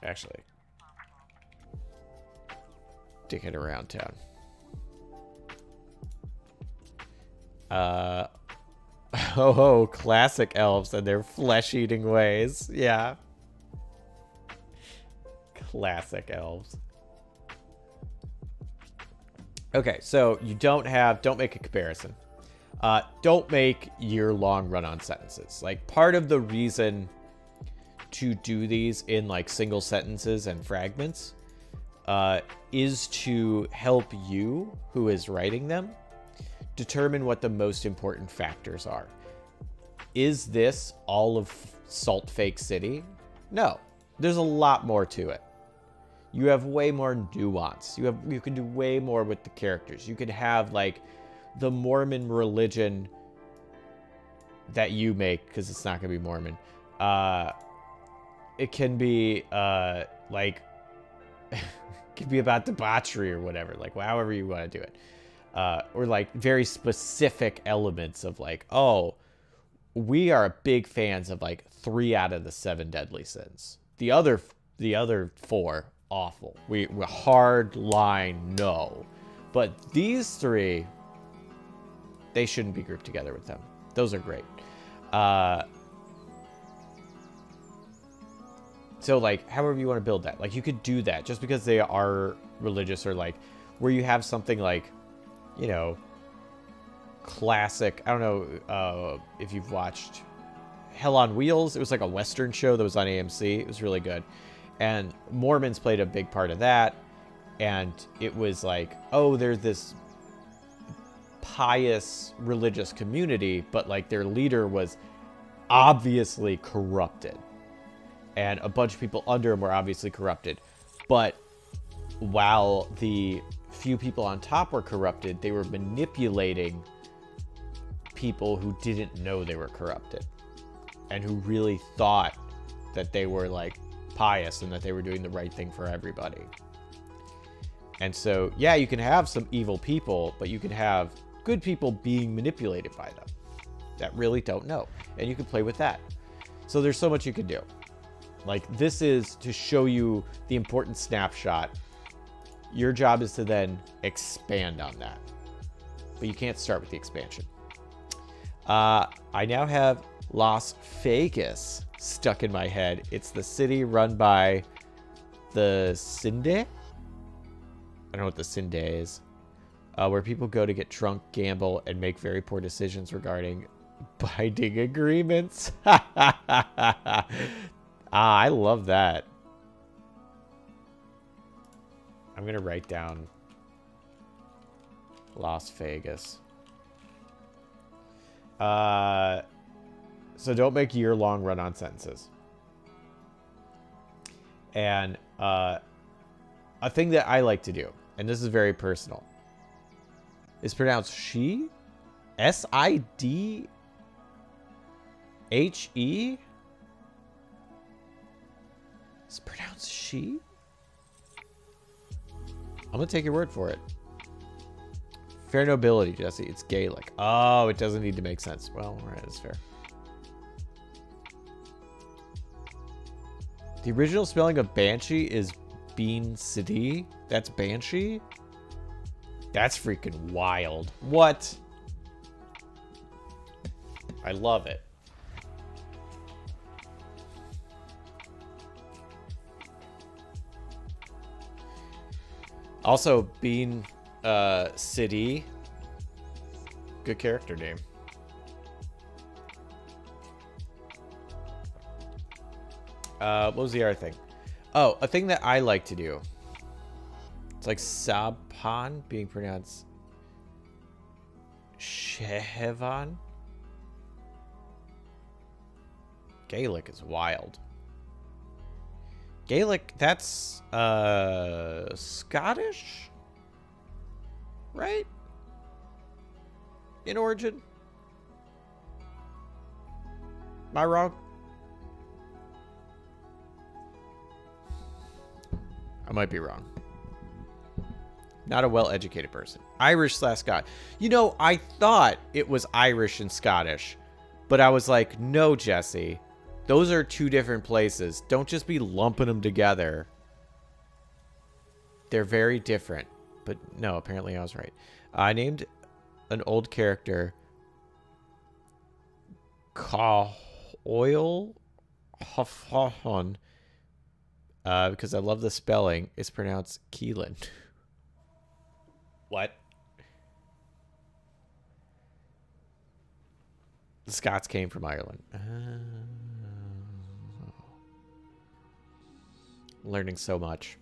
Speaker 1: Actually, Dickin' Around Town. Oh, classic elves and their flesh-eating ways. Yeah. Classic elves. Okay, so you don't make a comparison. Don't make year-long run-on sentences. Like, part of the reason to do these in, like, single sentences and fragments is to help you, who is writing them, determine what the most important factors are. Is this all of Salt Fake City? No. there's a lot more to it. You have way more nuance. You can do way more with the characters. You can have like the Mormon religion that you make, because it's not gonna be Mormon. It can be like it can be about debauchery or whatever, like however you want to do it, or like very specific elements of like, oh, we are big fans of like 3 out of the 7 deadly sins. The other 4 awful. We hard line no, but these 3, they shouldn't be grouped together with them. Those are great. So like however you want to build that, like you could do that just because they are religious, or like where you have something like, you know, classic. I don't know if you've watched Hell on Wheels. It was like a Western show that was on AMC. It was really good. And Mormons played a big part of that. And it was like, oh, there's this pious religious community, but like their leader was obviously corrupted. And a bunch of people under him were obviously corrupted. But while the few people on top were corrupted, they were manipulating people who didn't know they were corrupted and who really thought that they were like pious and that they were doing the right thing for everybody. And so, yeah, you can have some evil people, but you can have good people being manipulated by them that really don't know. And you can play with that. So there's so much you can do. Like, this is to show you the important snapshot. Your job is to then expand on that. But you can't start with the expansion. I now have Las Vegas stuck in my head. It's the city run by the Sinde. I don't know what the Sinde is. Where people go to get drunk, gamble, and make very poor decisions regarding binding agreements. I love that. I'm going to write down Las Vegas. So don't make year-long run-on sentences. And a thing that I like to do, and this is very personal, is pronounced she? S-I-D-H-E? It's pronounced she? I'm going to take your word for it. Fair nobility, Jesse. It's Gaelic. Oh, it doesn't need to make sense. Well, all right, that's fair. The original spelling of Banshee is Bean City. That's Banshee? That's freaking wild. What? I love it. Also, Bean City. Good character name. What was the other thing? Oh, a thing that I like to do. It's like Sabhan being pronounced Shehevan. Gaelic is wild. Gaelic, that's Scottish? Right? In origin? Am I wrong? I might be wrong. Not a well-educated person. Irish/Scot. You know, I thought it was Irish and Scottish, but I was like, no, Jesse. Those are 2 different places. Don't just be lumping them together. They're very different. But no, apparently I was right. I named an old character Cahoil Hafahon because I love the spelling. It's pronounced Keelan. What? The Scots came from Ireland. Learning so much.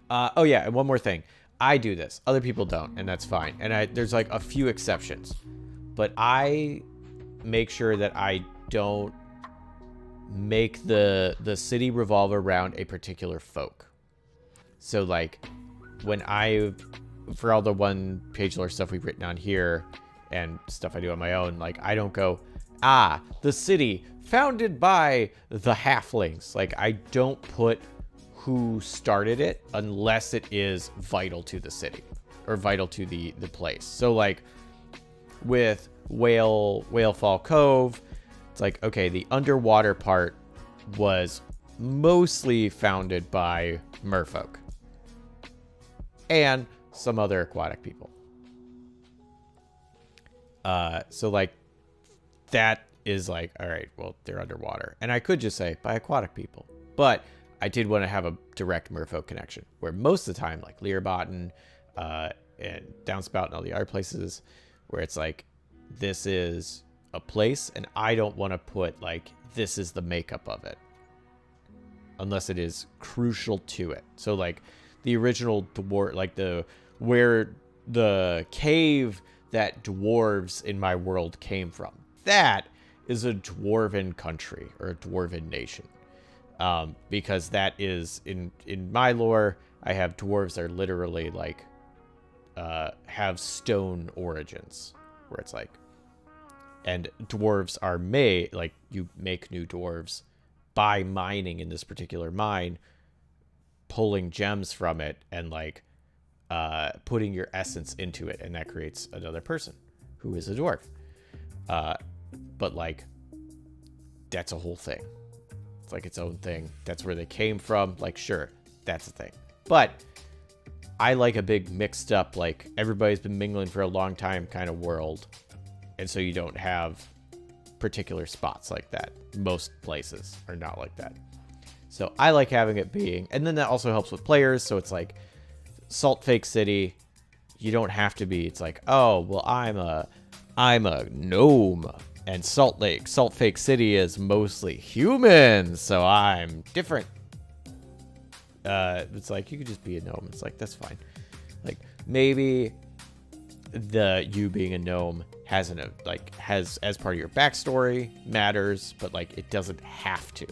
Speaker 1: Oh yeah, and one more thing. I do this. Other people don't, and that's fine. And there's like a few exceptions. But I make sure that I don't make the city revolve around a particular folk. So like when for all the one page lore stuff we've written on here and stuff I do on my own, like I don't go, the city founded by the halflings. Like I don't put who started it unless it is vital to the city or vital to the place. So like with Whalefall Cove, it's like, okay, the underwater part was mostly founded by merfolk and some other aquatic people. So like that is like, all right, well, they're underwater. And I could just say by aquatic people, but I did want to have a direct merfolk connection where most of the time, like Learbotten, and Downspout and all the other places where it's like, this is a place and I don't want to put like, this is the makeup of it unless it is crucial to it. So like the original dwarf, like where the cave that dwarves in my world came from, that is a dwarven country or a dwarven nation. Because that is in my lore, I have dwarves that are literally like, have stone origins where it's like, and dwarves are made, like you make new dwarves by mining in this particular mine, pulling gems from it and like, putting your essence into it. And that creates another person who is a dwarf. But like, that's a whole thing. It's like its own thing. That's where they came from. Like, sure, that's a thing. But I like a big mixed up, like everybody's been mingling for a long time kind of world. And so you don't have particular spots like that. Most places are not like that. So I like having it being, and then that also helps with players. So it's like Salt Fake City. You don't have to be, it's like, oh, well, I'm a gnome. And Salt Fake City is mostly humans, so I'm different. It's like, you could just be a gnome. It's like, that's fine. Like, maybe you being a gnome has as part of your backstory matters, but like, it doesn't have to.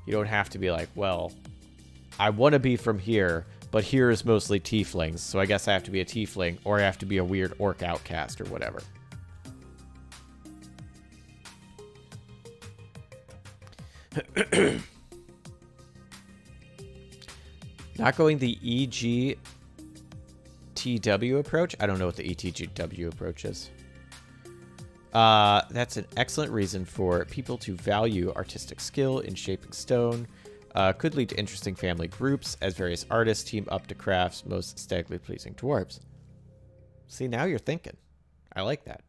Speaker 1: You don't have to be like, well, I want to be from here, but here is mostly tieflings, so I guess I have to be a tiefling, or I have to be a weird orc outcast or whatever. Not going the EGTW approach. I don't know what the ETGW approach is. That's an excellent reason for people to value artistic skill in shaping stone. Could lead to interesting family groups as various artists team up to crafts most aesthetically pleasing dwarves. See, now you're thinking. I like that.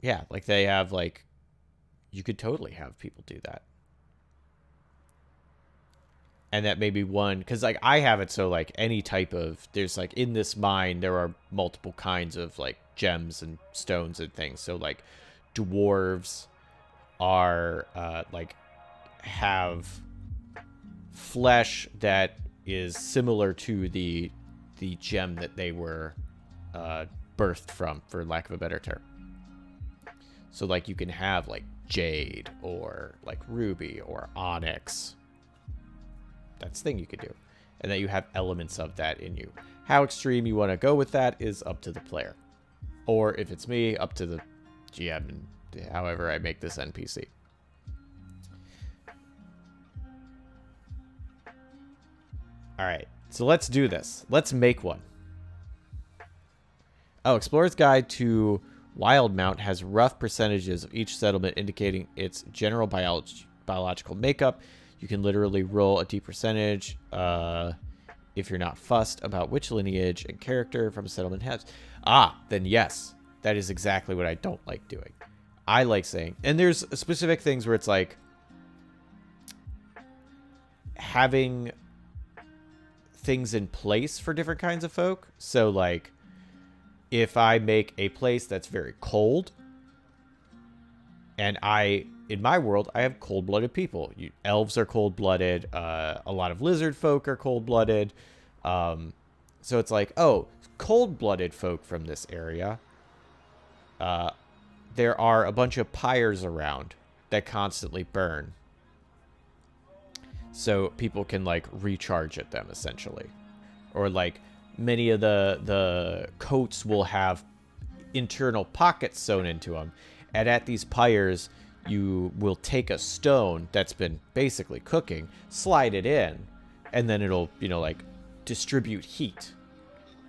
Speaker 1: Yeah, like they have like, you could totally have people do that. And that may be one, because like I have it so like any type of, there's like in this mine, there are multiple kinds of like gems and stones and things. So like dwarves are like have flesh that is similar to the gem that they were birthed from, for lack of a better term. So like you can have like jade or like ruby or onyx. That's the thing you could do. And that you have elements of that in you. How extreme you want to go with that is up to the player. Or if it's me, up to the GM and however I make this NPC. Alright, so let's do this. Let's make one. Oh, Explorer's Guide to Wildmount has rough percentages of each settlement indicating its general biological makeup. You can literally roll a D percentage if you're not fussed about which lineage and character from a settlement has. Then yes, that is exactly what I don't like doing. I like saying, and there's specific things where it's like having things in place for different kinds of folk. So like, if I make a place that's very cold, and in my world, I have cold-blooded people. Elves are cold-blooded. A lot of lizard folk are cold-blooded. So it's like, oh, cold-blooded folk from this area. there are a bunch of pyres around that constantly burn. So people can, like, recharge at them, essentially. Or, like, many of the coats will have internal pockets sewn into them. And at these pyres, you will take a stone that's been basically cooking, slide it in, and then it'll, you know, like, distribute heat.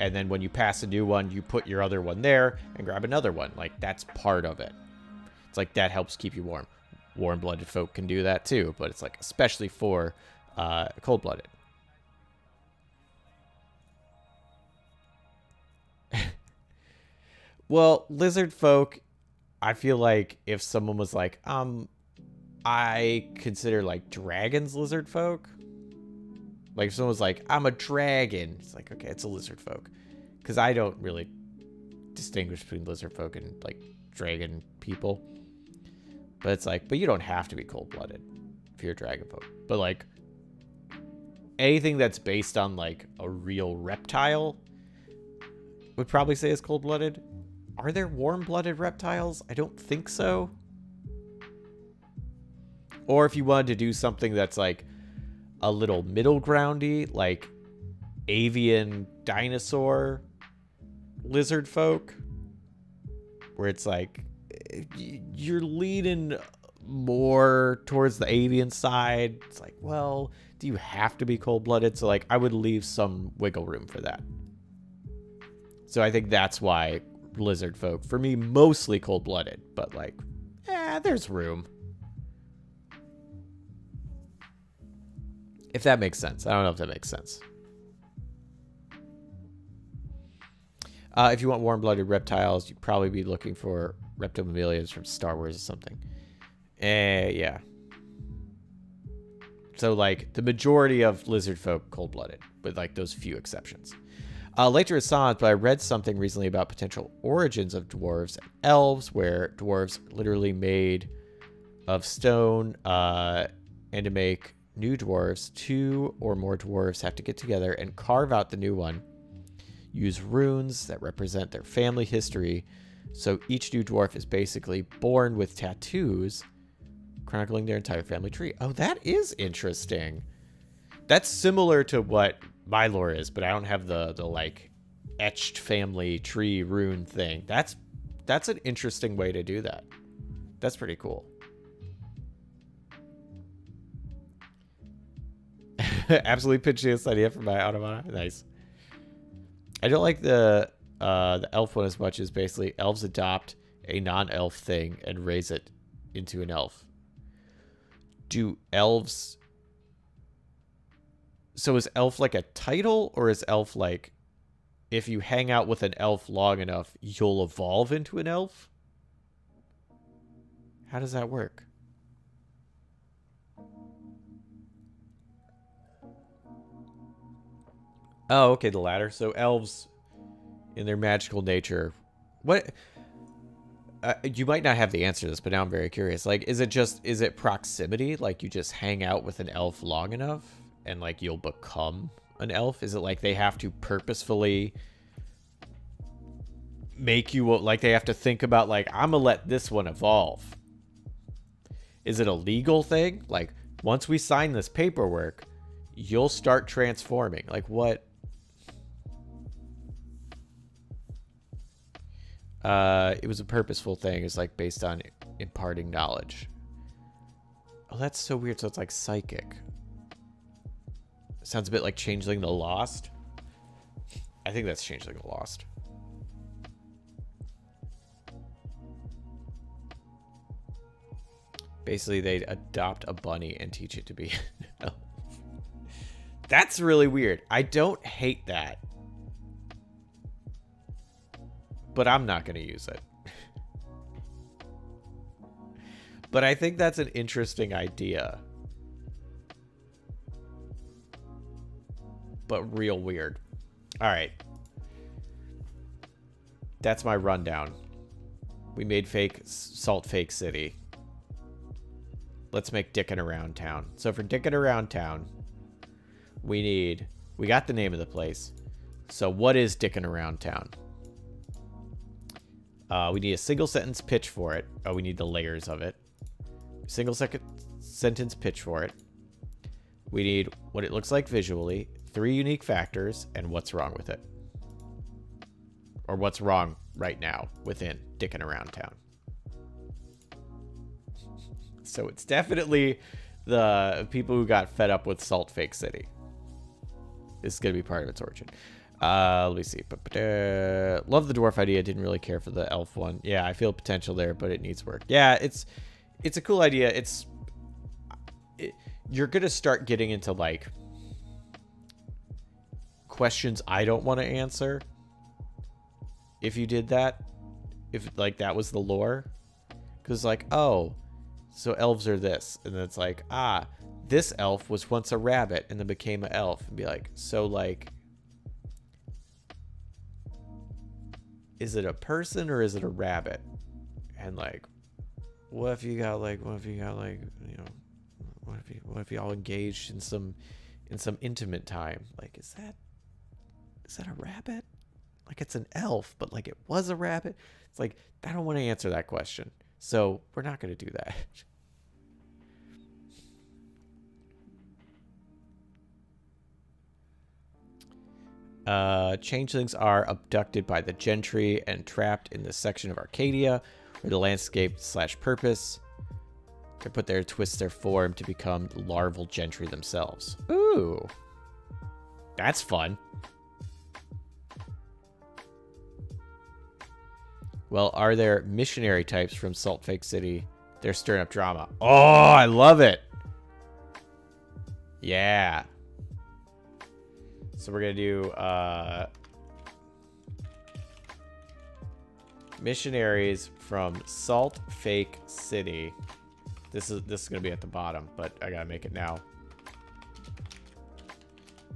Speaker 1: And then when you pass a new one, you put your other one there and grab another one. Like, that's part of it. It's like that helps keep you warm. Warm-blooded folk can do that too, but it's like especially for cold-blooded. Well, lizard folk, I feel like if someone was like, I consider like dragons lizard folk. Like if someone was like, I'm a dragon, it's like, okay, it's a lizard folk. Because I don't really distinguish between lizard folk and like dragon people. But it's like, but you don't have to be cold-blooded if you're a dragon folk. But like anything that's based on like a real reptile would probably say is cold-blooded. Are there warm-blooded reptiles? I don't think so. Or if you wanted to do something that's like a little middle groundy, like avian dinosaur lizard folk, where it's like you're leaning more towards the avian side. It's like, well, do you have to be cold-blooded? So like I would leave some wiggle room for that. So I think that's why lizard folk, for me, mostly cold-blooded, but like, there's room. If that makes sense. I don't know if that makes sense. If you want warm-blooded reptiles, you'd probably be looking for reptomammalians from Star Wars or something. Yeah. So, like, the majority of lizard folk, cold-blooded, with, like, those few exceptions. Later is silent, but I read something recently about potential origins of dwarves and elves, where dwarves literally made of stone, and to make new dwarves, 2 or more dwarves have to get together and carve out the new one, use runes that represent their family history, so each new dwarf is basically born with tattoos chronicling their entire family tree. Oh, that is interesting. That's similar to what my lore is, but I don't have the like etched family tree rune thing. That's an interesting way to do that. That's pretty cool. Absolutely pitching this idea for my automata. Nice. I don't like the elf one as much as basically elves adopt a non-elf thing and raise it into an elf. Do elves... So is elf like a title, or is elf like if you hang out with an elf long enough, you'll evolve into an elf? How does that work? Oh, okay, the latter. So elves, in their magical nature, what... you might not have the answer to this, but now I'm very curious. Like, is it proximity? Like, you just hang out with an elf long enough, and, like, you'll become an elf? Is it, like, they have to purposefully make you... Like, they have to think about, like, I'm gonna let this one evolve. Is it a legal thing? Like, once we sign this paperwork, you'll start transforming. Like, what... it was a purposeful thing. It's like based on imparting knowledge. Oh, that's so weird. So it's like psychic. Sounds a bit like Changeling the Lost. I think that's Changeling the Lost. Basically, they adopt a bunny and teach it to be an elf. That's really weird. I don't hate that. But I'm not going to use it. But I think that's an interesting idea. But real weird. All right. That's my rundown. We made Salt Fake City. Let's make Dickin' Around Town. So for Dickin' Around Town, we got the name of the place. So what is Dickin' Around Town? We need a single sentence pitch for it. Oh, we need the layers of it. Single sentence pitch for it. We need what it looks like visually, 3 unique factors, and what's wrong with it. Or what's wrong right now within Dickin' Around Town. So it's definitely the people who got fed up with Salt Fake City. This is going to be part of its origin. Let me see. Love the dwarf idea. Didn't really care for the elf one. Yeah, I feel potential there, but it needs work. Yeah, it's a cool idea. You're going to start getting into, like, questions I don't want to answer if you did that. If, like, that was the lore. Because, like, oh, so elves are this. And then it's like, ah, this elf was once a rabbit and then became an elf. And be like, so, like, is it a person or is it a rabbit? And, like, what if you got, like, you know, what if you all engaged in some intimate time? Like, is that a rabbit? Like, it's an elf, but, like, it was a rabbit. It's like, I don't want to answer that question. So we're not going to do that. Changelings are abducted by the gentry and trapped in this section of Arcadia, where the landscape/purpose can put their twist their form to become larval gentry themselves. Ooh, that's fun. Well, are there missionary types from Salt Fake City? They're stirring up drama. Oh, I love it. Yeah. So we're going to do missionaries from Salt Fake City. This is going to be at the bottom, but I got to make it now.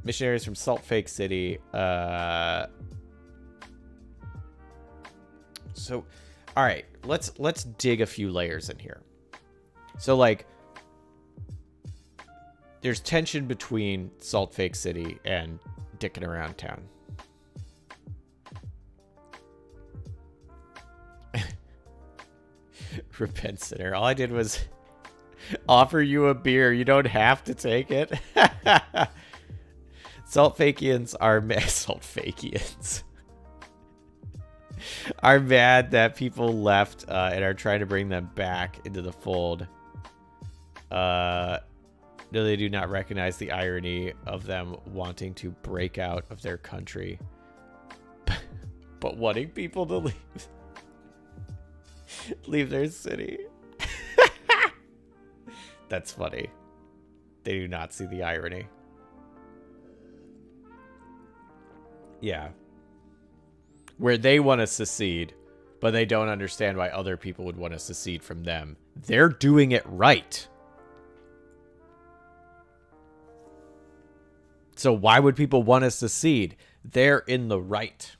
Speaker 1: Missionaries from Salt Fake City. So, all right, let's dig a few layers in here. So, like, there's tension between Salt Fake City and Dickin' Around Town. Repent, sinner. All I did was offer you a beer. You don't have to take it. Salt Fakians are Salt Fakians. Are mad that people left and are trying to bring them back into the fold. No, they do not recognize the irony of them wanting to break out of their country, but wanting people to leave their city. That's funny. They do not see the irony. Yeah. Where they want to secede, but they don't understand why other people would want to secede from them. They're doing it right. So why would people want to secede? They're in the right.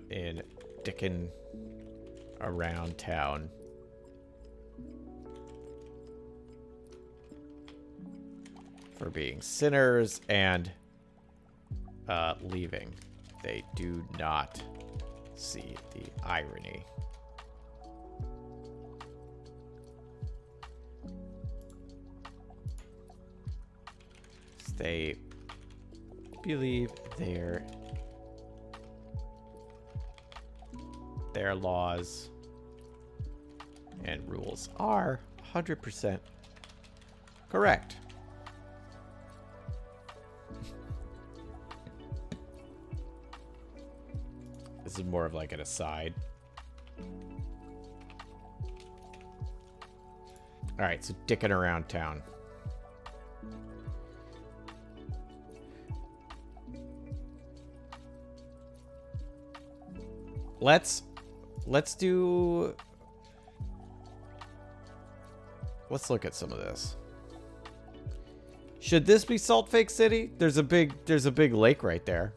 Speaker 1: In Dickin' Around Town. For being sinners and leaving. They do not see the irony. They believe their laws and rules are 100% correct. This is more of like an aside. All right, so Dickin' Around Town. Let's look at some of this. Should this be Salt Fake City? There's a big lake right there.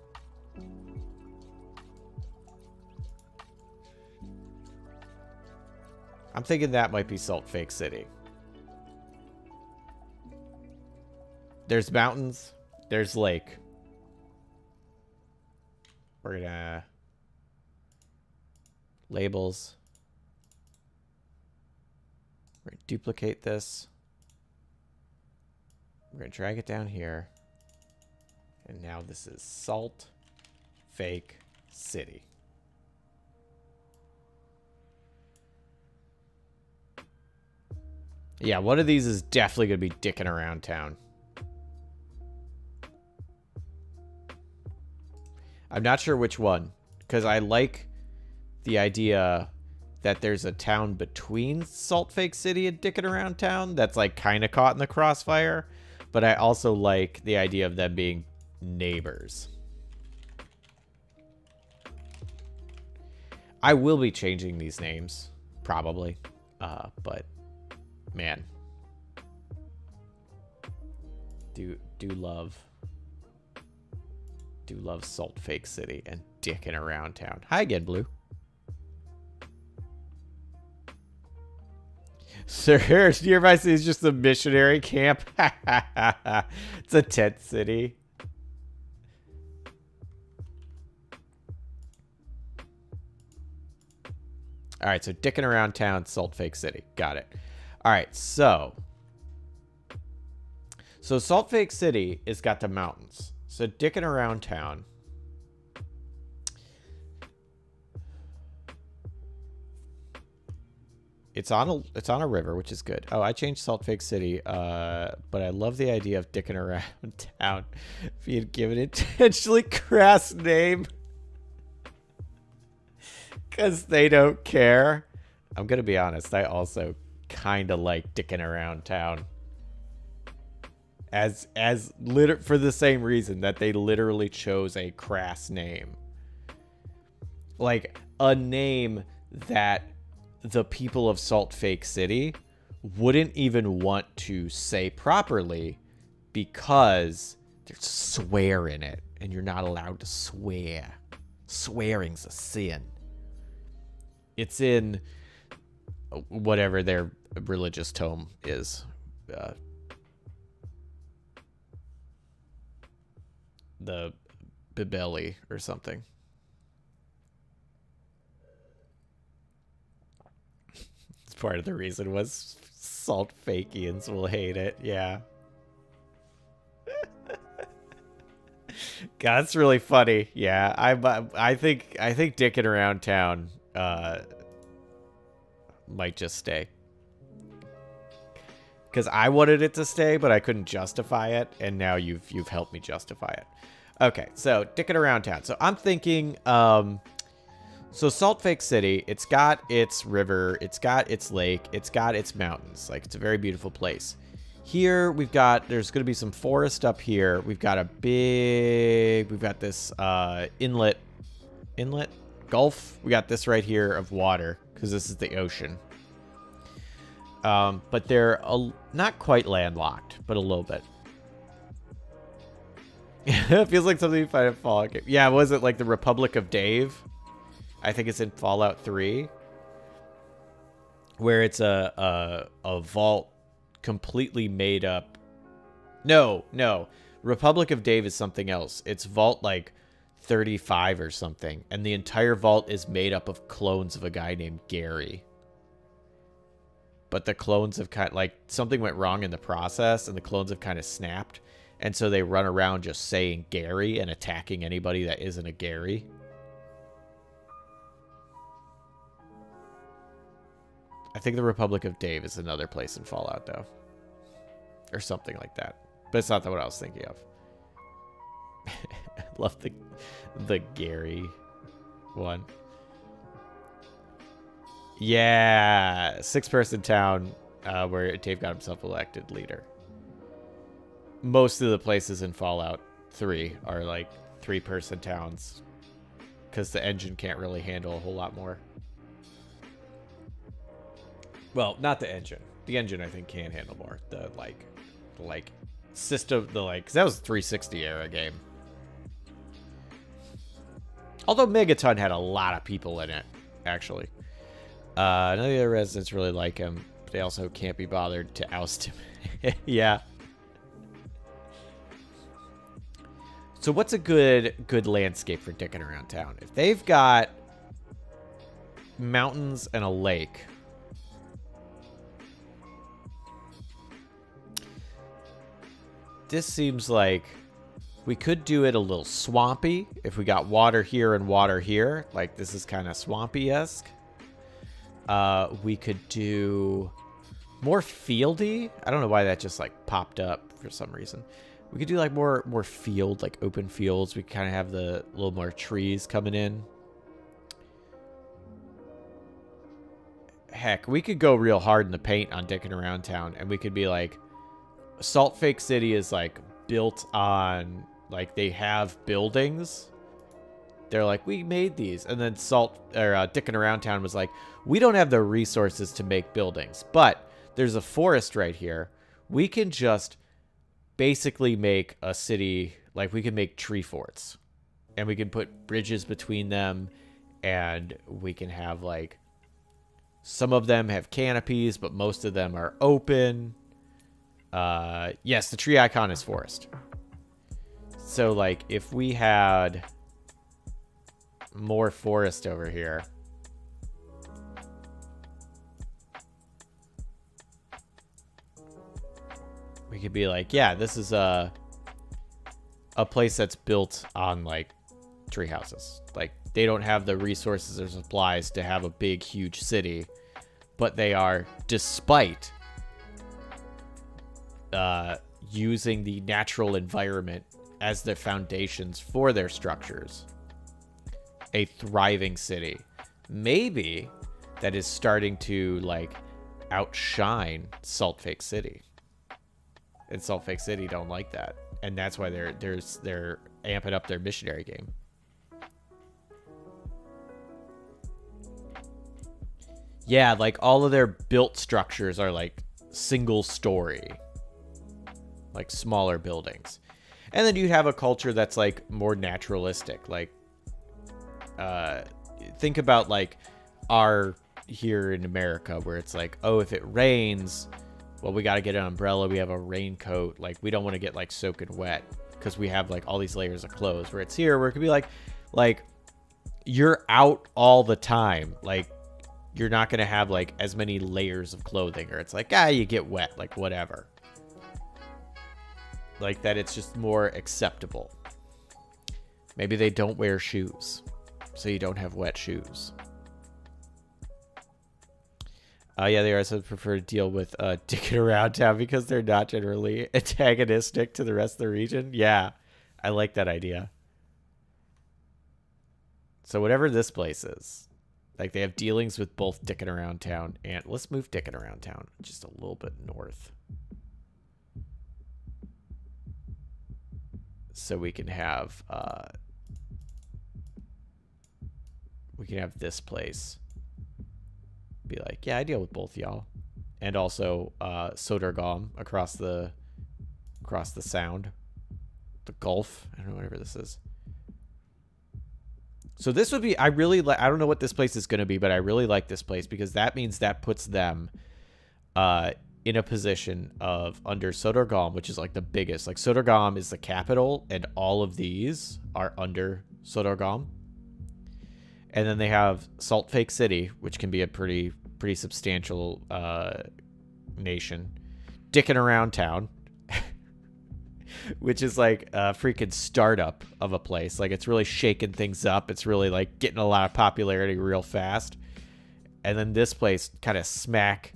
Speaker 1: I'm thinking that might be Salt Fake City. There's mountains. There's lake. We're gonna... labels. We're gonna duplicate this. We're gonna drag it down here. And now this is Salt Fake City. Yeah, one of these is definitely gonna be dicking around town. I'm not sure which one, because I like the idea that there's a town between Salt Fake City and dicking around town that's like kind of caught in the crossfire, but I also like the idea of them being neighbors. I will be changing these names, probably, but man, do love Salt Fake City and dicking around town. Hi again, Blue. Sir, nearby city is just a missionary camp. It's a tent city. All right, so dicking around town, Salt Fake City. Got it. All right, so Salt Fake City has got the mountains. So dicking around town. It's on a river, which is good. Oh, I changed Salt Fake City, but I love the idea of dicking around town. If you had given it intentionally crass name. Because they don't care. I'm going to be honest. I also kind of like dicking around town. For the same reason that they literally chose a crass name. Like, a name that the people of Salt Fake City wouldn't even want to say properly because there's swear in it. And you're not allowed to swear. Swearing's a sin. It's in whatever their religious tome is. The Bibeli or something. It's part of the reason was Salt Fakians will hate it. Yeah. God, that's really funny. Yeah, I think dicking around town might just stay. Because I wanted it to stay, but I couldn't justify it, and now you've helped me justify it. Okay, so dicking around town. So I'm thinking, so Salt Fake City, it's got its river, it's got its lake, it's got its mountains. Like, it's a very beautiful place. Here there's going to be some forest up here. We've got this inlet, gulf. We got this right here of water, because this is the ocean. But they're not quite landlocked, but a little bit. It feels like something you find in Fallout. Yeah, was it like the Republic of Dave? I think it's in Fallout 3, where it's a vault completely made up. No. Republic of Dave is something else. It's vault like 35 or something, and the entire vault is made up of clones of a guy named Gary. But the clones have kind of, like, something went wrong in the process, and the clones have kind of snapped. And so they run around just saying Gary and attacking anybody that isn't a Gary. I think the Republic of Dave is another place in Fallout, though. Or something like that. But it's not what I was thinking of. Love the Gary one. Yeah, 6-person town where Dave got himself elected leader. Most of the places in Fallout 3 are like 3-person towns because the engine can't really handle a whole lot more. Well, not the engine. The engine I think can handle more. The like system, because that was a 360 era game. Although Megaton had a lot of people in it, actually. None of the other residents really like him. But they also can't be bothered to oust him. Yeah. So what's a good landscape for dicking around town? If they've got mountains and a lake, this seems like we could do it a little swampy if we got water here and water here. Like this is kind of swampy-esque. We could do more fieldy. I don't know why that just like popped up for some reason. We could do like more field, like open fields. We kind of have the little more trees coming in. Heck, we could go real hard in the paint on dicking around town, and we could be like, Salt Fake City is like built on, like they have buildings. They're like, we made these, and then dicking around town was like, we don't have the resources to make buildings, but there's a forest right here. We can just basically make a city, like we can make tree forts, and we can put bridges between them, and we can have like, some of them have canopies, but most of them are open. Yes, the tree icon is forest. So like if we had more forest over here, we could be like, yeah, this is a place that's built on like tree houses. Like they don't have the resources or supplies to have a big, huge city, but they are, despite using the natural environment as the foundations for their structures, a thriving city. Maybe that is starting to like outshine Salt Fake City. And Salt Fake City don't like that. And that's why they're amping up their missionary game. Yeah, like all of their built structures are like single story, like smaller buildings. And then you have a culture that's like more naturalistic. Like, think about like our here in America where it's like, oh, if it rains, well, we got to get an umbrella. We have a raincoat. Like, we don't want to get like soaking wet because we have like all these layers of clothes. Where it's here, where it could be like you're out all the time. Like, you're not going to have like as many layers of clothing, or it's like, you get wet, like whatever. Like that, it's just more acceptable. Maybe they don't wear shoes, so you don't have wet shoes. Yeah, they also prefer to deal with dicking around town because they're not generally antagonistic to the rest of the region. Yeah, I like that idea. So whatever this place is, like they have dealings with both dicking around town and let's move dicking around town just a little bit north. So we can have this place be like, yeah, I deal with both y'all, and also Sodergom across the sound, the Gulf. I don't know, whatever this is. So this would be, I really like. I don't know what this place is going to be, but I really like this place because that means that puts them in a position of under Sodergom, which is like the biggest. Like Sodergom is the capital, and all of these are under Sodergom. And then they have Salt Fake City, which can be a pretty substantial nation. Dicking around town, which is like a freaking startup of a place. Like it's really shaking things up. It's really like getting a lot of popularity real fast. And then this place kind of smack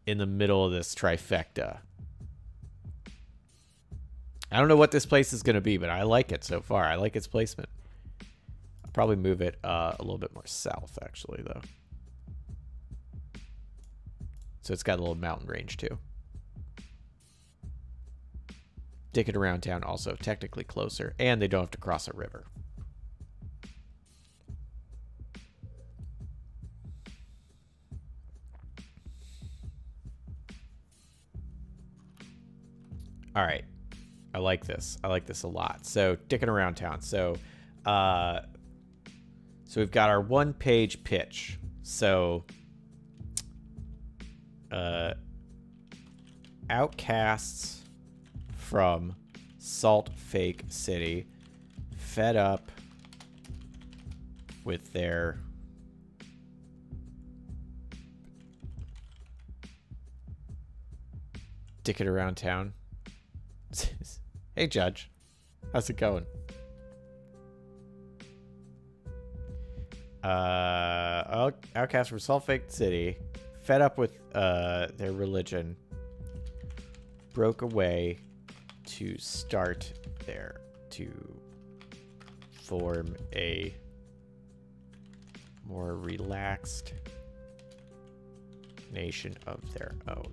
Speaker 1: in the middle of this trifecta. I don't know what this place is going to be, but I like it so far. I like its placement. I'll probably move it a little bit more south, actually, though. So it's got a little mountain range, too. Dicking around town also technically closer, and they don't have to cross a river. All right. I like this. I like this a lot. So dicking around town. So we've got our 1-page pitch. So, outcasts from Salt Fake City, fed up with their dicking around town. Hey, Judge. How's it going? Outcasts from Salt Fake City, fed up with their religion, broke away to form a more relaxed nation of their own.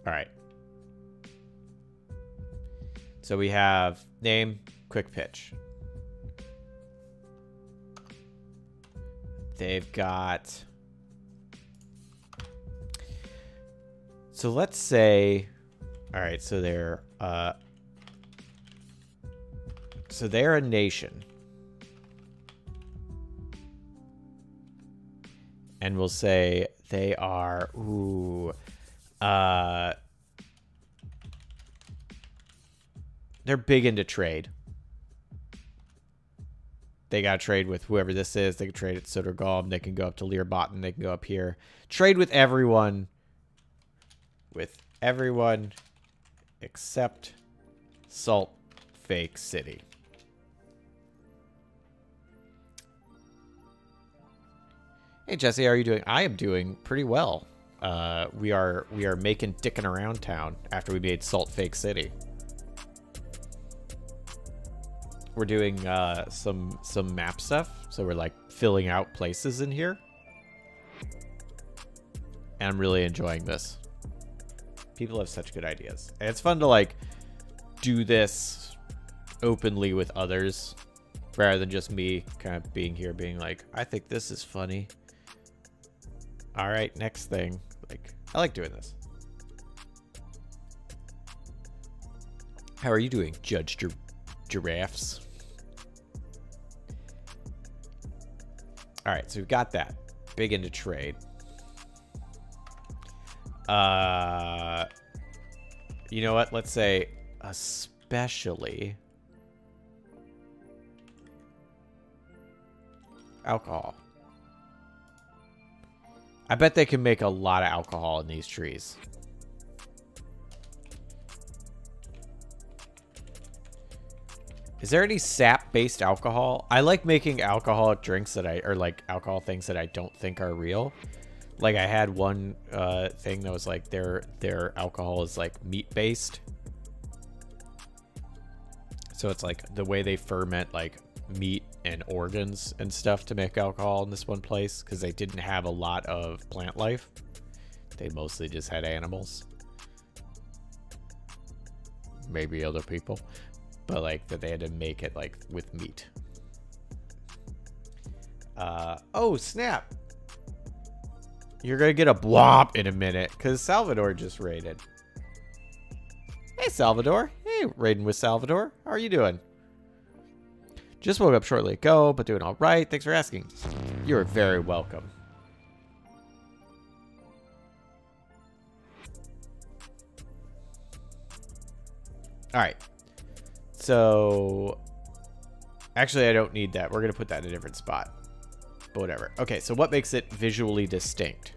Speaker 1: All right. So we have name, quick pitch. They've got... So let's say... All right, so they're a nation. And we'll say they are... they're big into trade. They got to trade with whoever this is. They can trade at Sodergolm. They can go up to Learbotten. They can go up here. Trade with everyone. With everyone except Salt Fake City. Hey, Jesse, how are you doing? I am doing pretty well. We are making dicking around town after we made Salt Fake City. We're doing some map stuff, so we're like filling out places in here, and I'm really enjoying this. People have such good ideas, and it's fun to like do this openly with others rather than just me kind of being here being like, I think this is funny. All right, next thing. Like, I like doing this. How are you doing, Judge Giraffes? All right, so we've got that. Big into trade. You know what? Let's say especially alcohol. I bet they can make a lot of alcohol in these trees. Is there any sap-based alcohol? I like making alcoholic drinks or like alcohol things that I don't think are real. Like I had one thing that was like their alcohol is like meat-based. So it's like the way they ferment like meat and organs and stuff to make alcohol in this one place because they didn't have a lot of plant life. They mostly just had animals. Maybe other people. But like that they had to make it like with meat. Oh snap! You're gonna get a blop in a minute because Salvador just raided. Hey Salvador. Hey, raiding with Salvador. How are you doing? Just woke up shortly ago, but doing all right. Thanks for asking. You're very welcome. All right. So, actually, I don't need that. We're going to put that in a different spot. But whatever. Okay, so what makes it visually distinct?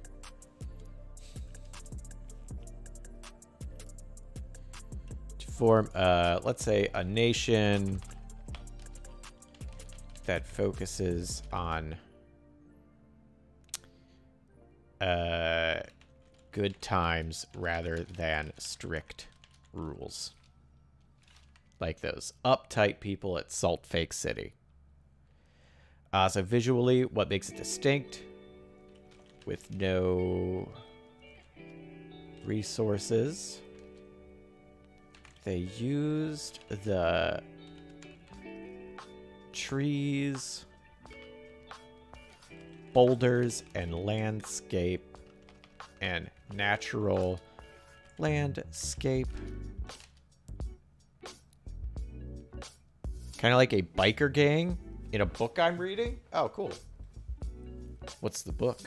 Speaker 1: To form, let's say, a nation that focuses on good times rather than strict rules. Like those uptight people at Salt Fake City. So visually, what makes it distinct? With no resources. They used the trees, boulders, and landscape and natural landscape. Kind of like a biker gang, In a book I'm reading? Oh, cool. What's the book?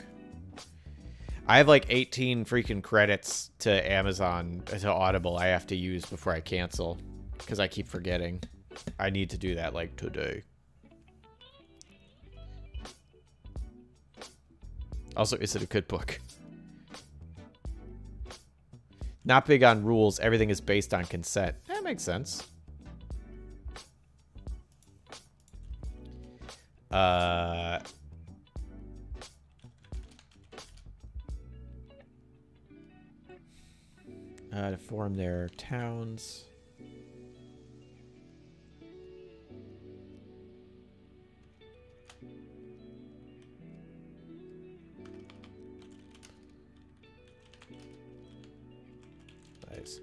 Speaker 1: I have like 18 freaking credits to Amazon, to Audible I have to use before I cancel. Because I keep forgetting. I need to do that like today. Also, is it a good book? Not big on rules. Everything is based on consent. That makes sense. To form their towns. Nice.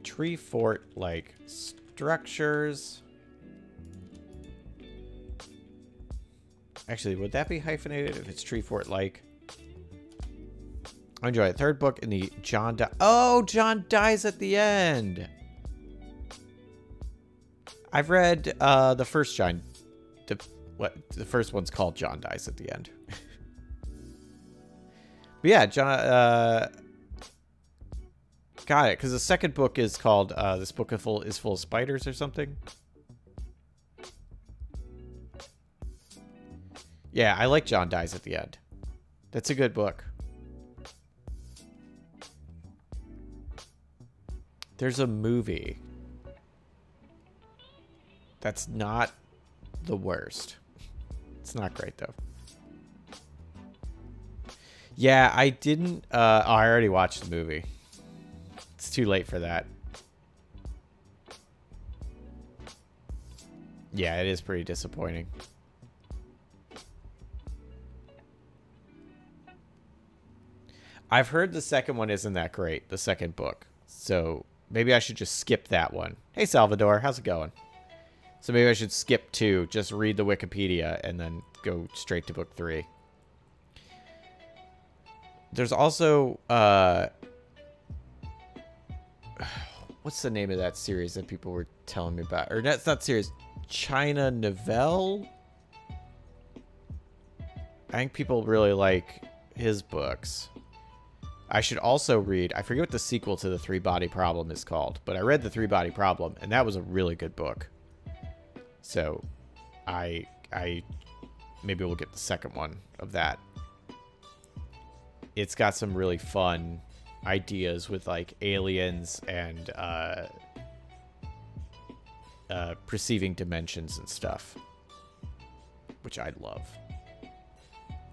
Speaker 1: Tree fort-like structures. Actually, would that be hyphenated if it's tree fort-like? I enjoy it. Third book in the John Oh, John dies at the end. I've read the first John. The first one's called John dies at the end. But yeah, John. Got it. Because the second book is called "This Book is Full of Spiders" or something. Yeah, I like John dies at the end. That's a good book. There's a movie that's not the worst. It's not great, though. Yeah, I didn't... I already watched the movie. It's too late for that. Yeah, it is pretty disappointing. I've heard the second one isn't that great, the second book. So... maybe I should just skip that one. Hey, Salvador. How's it going? So maybe I should skip 2. Just read the Wikipedia and then go straight to book 3. There's also... what's the name of that series that people were telling me about? Or that's not series. China Novelle? I think people really like his books. I should also read, I forget what the sequel to The Three Body Problem is called, but I read The Three Body Problem, and that was a really good book. So, I maybe we'll get the second one of that. It's got some really fun ideas with, like, aliens and perceiving dimensions and stuff, which I love.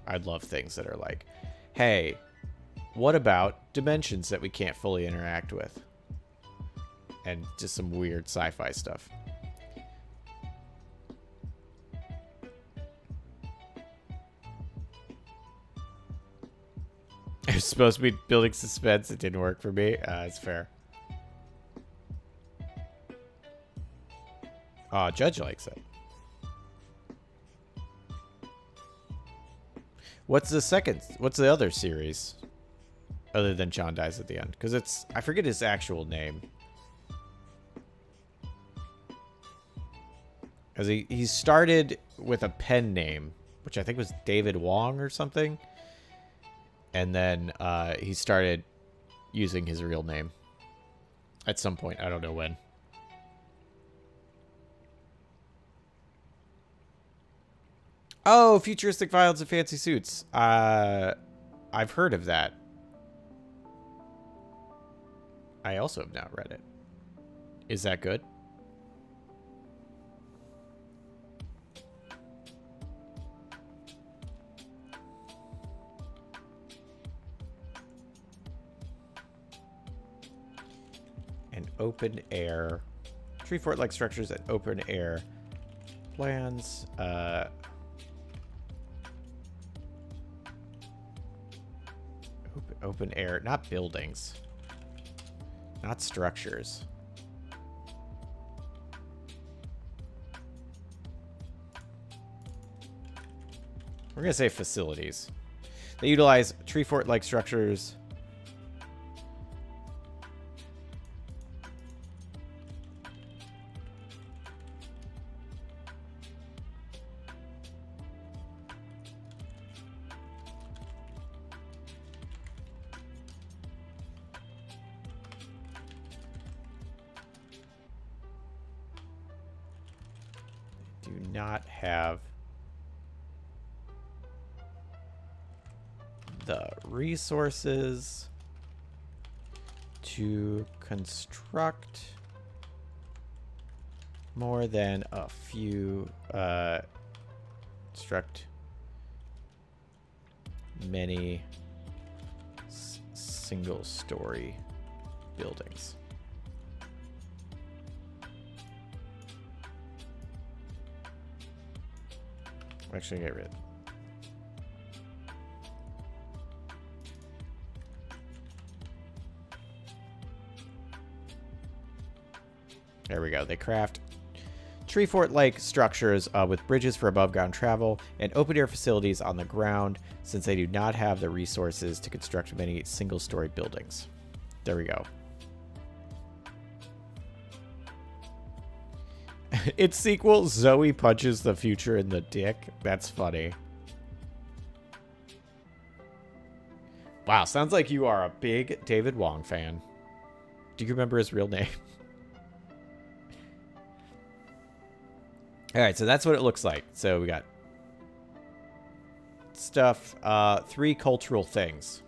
Speaker 1: I love things that are like, hey... what about dimensions that we can't fully interact with? And just some weird sci-fi stuff. It was supposed to be building suspense. It didn't work for me. It's fair. Judge likes it. What's the other series? Other than John dies at the end. Because it's... I forget his actual name. Because he started with a pen name. Which I think was David Wong or something. And then he started using his real name. At some point. I don't know when. Oh, Futuristic Violence and Fancy Suits. I've heard of that. I also have not read it. Is that good? And open air. Tree fort-like structures and open air plans. Open air, not buildings. Not structures. We're going to say facilities. They utilize tree fort-like structures. do not have the resources to construct more than a few construct many single story buildings. Actually, get rid. There we go. They craft tree fort-like structures with bridges for above-ground travel and open-air facilities on the ground, since they do not have the resources to construct many single-story buildings. There we go. Its sequel, Zoe punches the future in the dick. That's funny. Wow, sounds like you are a big David Wong fan. Do you remember his real name? All right, so that's what it looks like. So we got stuff, 3 cultural things.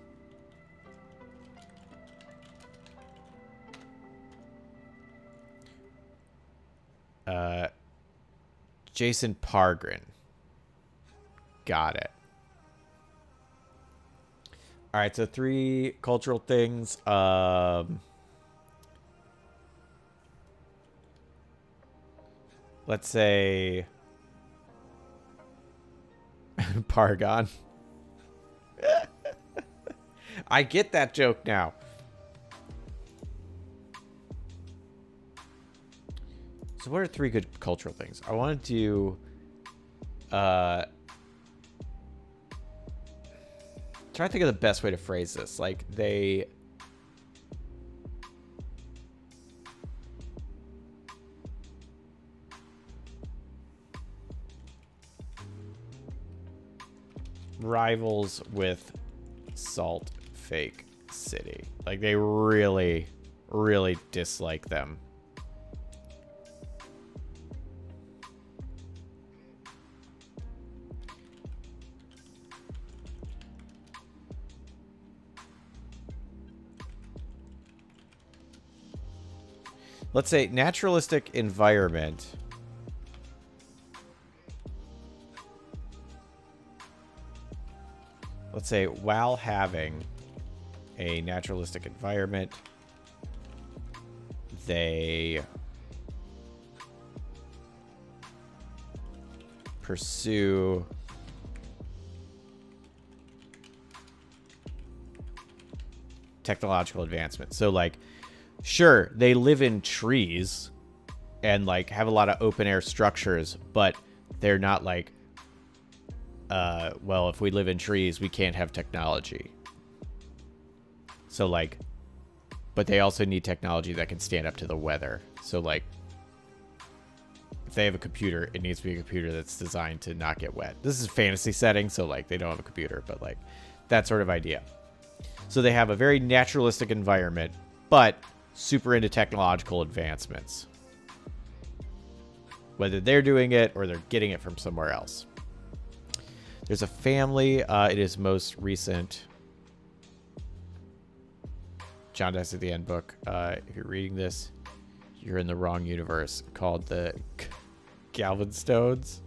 Speaker 1: Jason Pargrin. Got it. All right, so 3 cultural things. Let's say Pargon. I get that joke now. So what are 3 good cultural things? I want to do try to think of the best way to phrase this. Like they rivals with Salt Fake City. Like they really, really dislike them. Let's say naturalistic environment. Let's say while having a naturalistic environment, they pursue technological advancement. So like, sure, they live in trees and like have a lot of open air structures, but they're not like, well, if we live in trees, we can't have technology. So like, but they also need technology that can stand up to the weather. So like, if they have a computer, it needs to be a computer that's designed to not get wet. This is a fantasy setting, so like they don't have a computer, but like that sort of idea. So they have a very naturalistic environment, but super into technological advancements. Whether they're doing it or they're getting it from somewhere else. There's a family. It is most recent. John Dess at the End book. If you're reading this, you're in the wrong universe. Called the Galvanstones.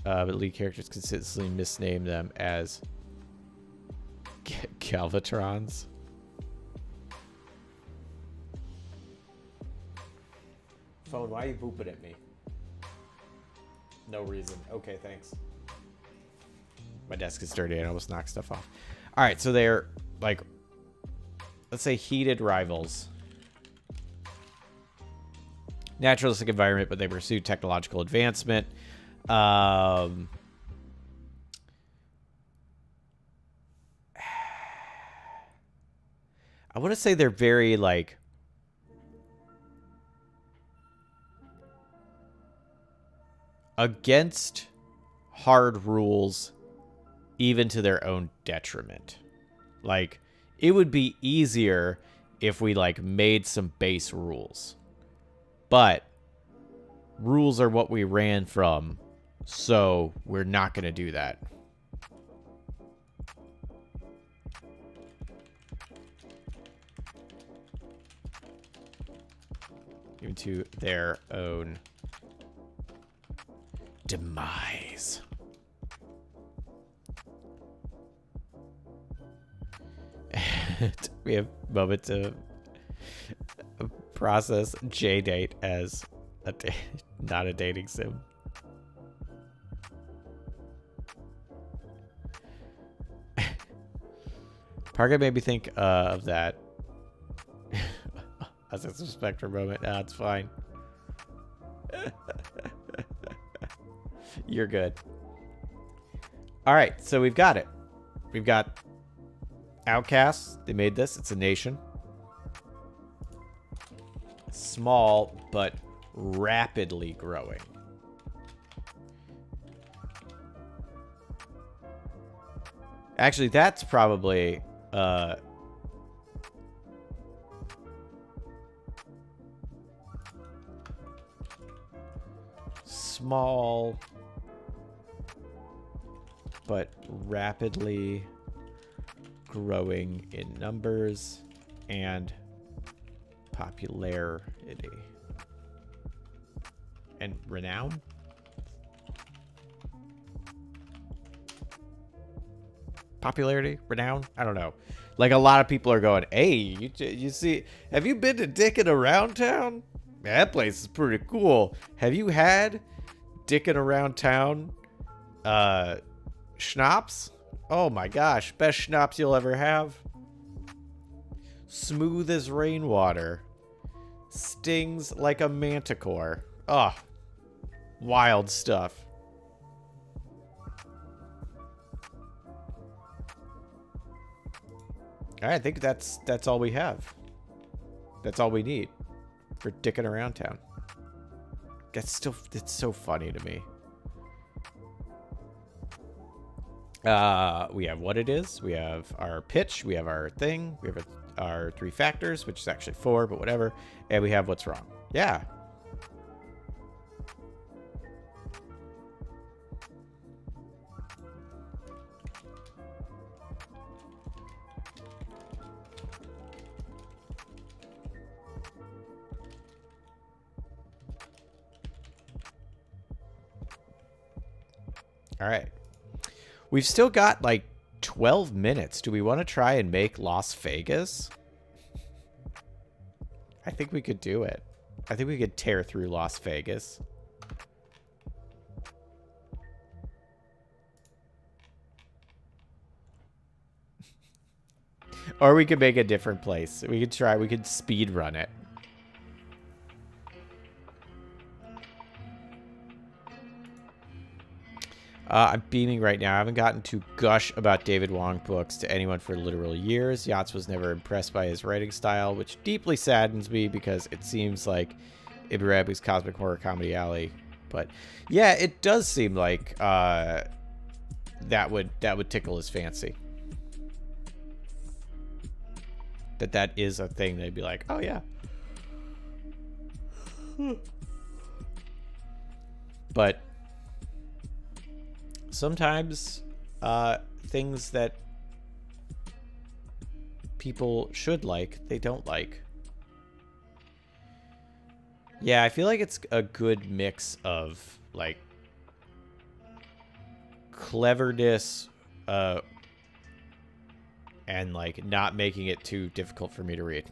Speaker 1: But lead characters consistently misname them as Galvatrons. Phone, why are you booping at me? No reason. Okay, thanks. My desk is dirty. I almost knocked stuff off. All right, so they're like, let's say heated rivals. Naturalistic environment, but they pursue technological advancement. I want to say they're very like against hard rules, even to their own detriment. Like, it would be easier if we like made some base rules, but rules are what we ran from, so we're not going to do that. Even to their own demise. We have a moment to process JDate as a not a dating sim. Parker made me think of that. As a spectrum moment. Nah, it's fine. You're good. All right, so we've got it. We've got Outcasts. They made this. It's a nation. Small, but rapidly growing. Actually, that's probably... small, but rapidly growing in numbers and popularity and renown. Popularity, renown. I don't know. Like, a lot of people are going, "Hey, you see? Have you been to Dickin' Around Town? Man, that place is pretty cool. Have you had Dickin' Around Town schnapps? Oh my gosh, best schnapps you'll ever have. Smooth as rainwater. Stings like a manticore. Oh, wild stuff." All right, I think that's all we have. That's all we need for Dickin' Around Town. It's so funny to me. We have what it is. We have our pitch. We have our thing. We have our 3 factors, which is actually 4, but whatever. And we have what's wrong. Yeah. All right. We've still got like 12 minutes. Do we want to try and make Las Vegas? I think we could do it. I think we could tear through Las Vegas. Or we could make a different place. We could speed run it. I'm beaming right now. I haven't gotten to gush about David Wong books to anyone for literal years. Yachts was never impressed by his writing style, which deeply saddens me because it seems like Ibirabi's Cosmic Horror Comedy Alley. But yeah, it does seem like that would tickle his fancy. That is a thing they'd be like, oh yeah. But sometimes things that people should like, they don't like. Yeah, I feel like it's a good mix of like cleverness and like not making it too difficult for me to read.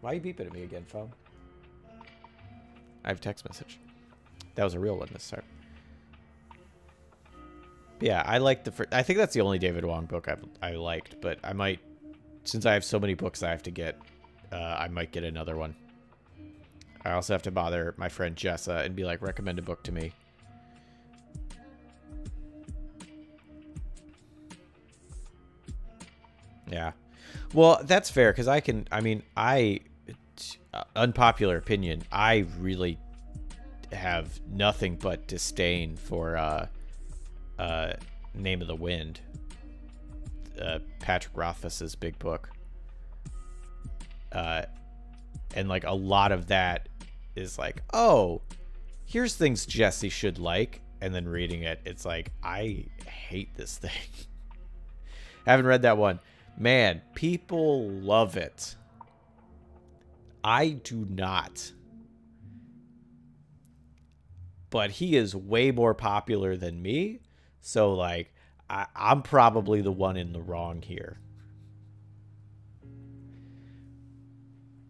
Speaker 1: Why are you beeping at me again, phone? I have a text message. That was a real one this time. Yeah, I like I think that's the only David Wong book I liked, but I might, since I have so many books I have to get, I might get another one. I also have to bother my friend Jessa and be like, recommend a book to me. Yeah. Well, that's fair, because unpopular opinion, I really have nothing but disdain for Name of the Wind, Patrick Rothfuss's big book, and like a lot of that is like, oh, here's things Jesse should like. And then reading it, it's like, I hate this thing. Haven't read that one. Man, people love it. I do not. But he is way more popular than me. So, like, I'm probably the one in the wrong here.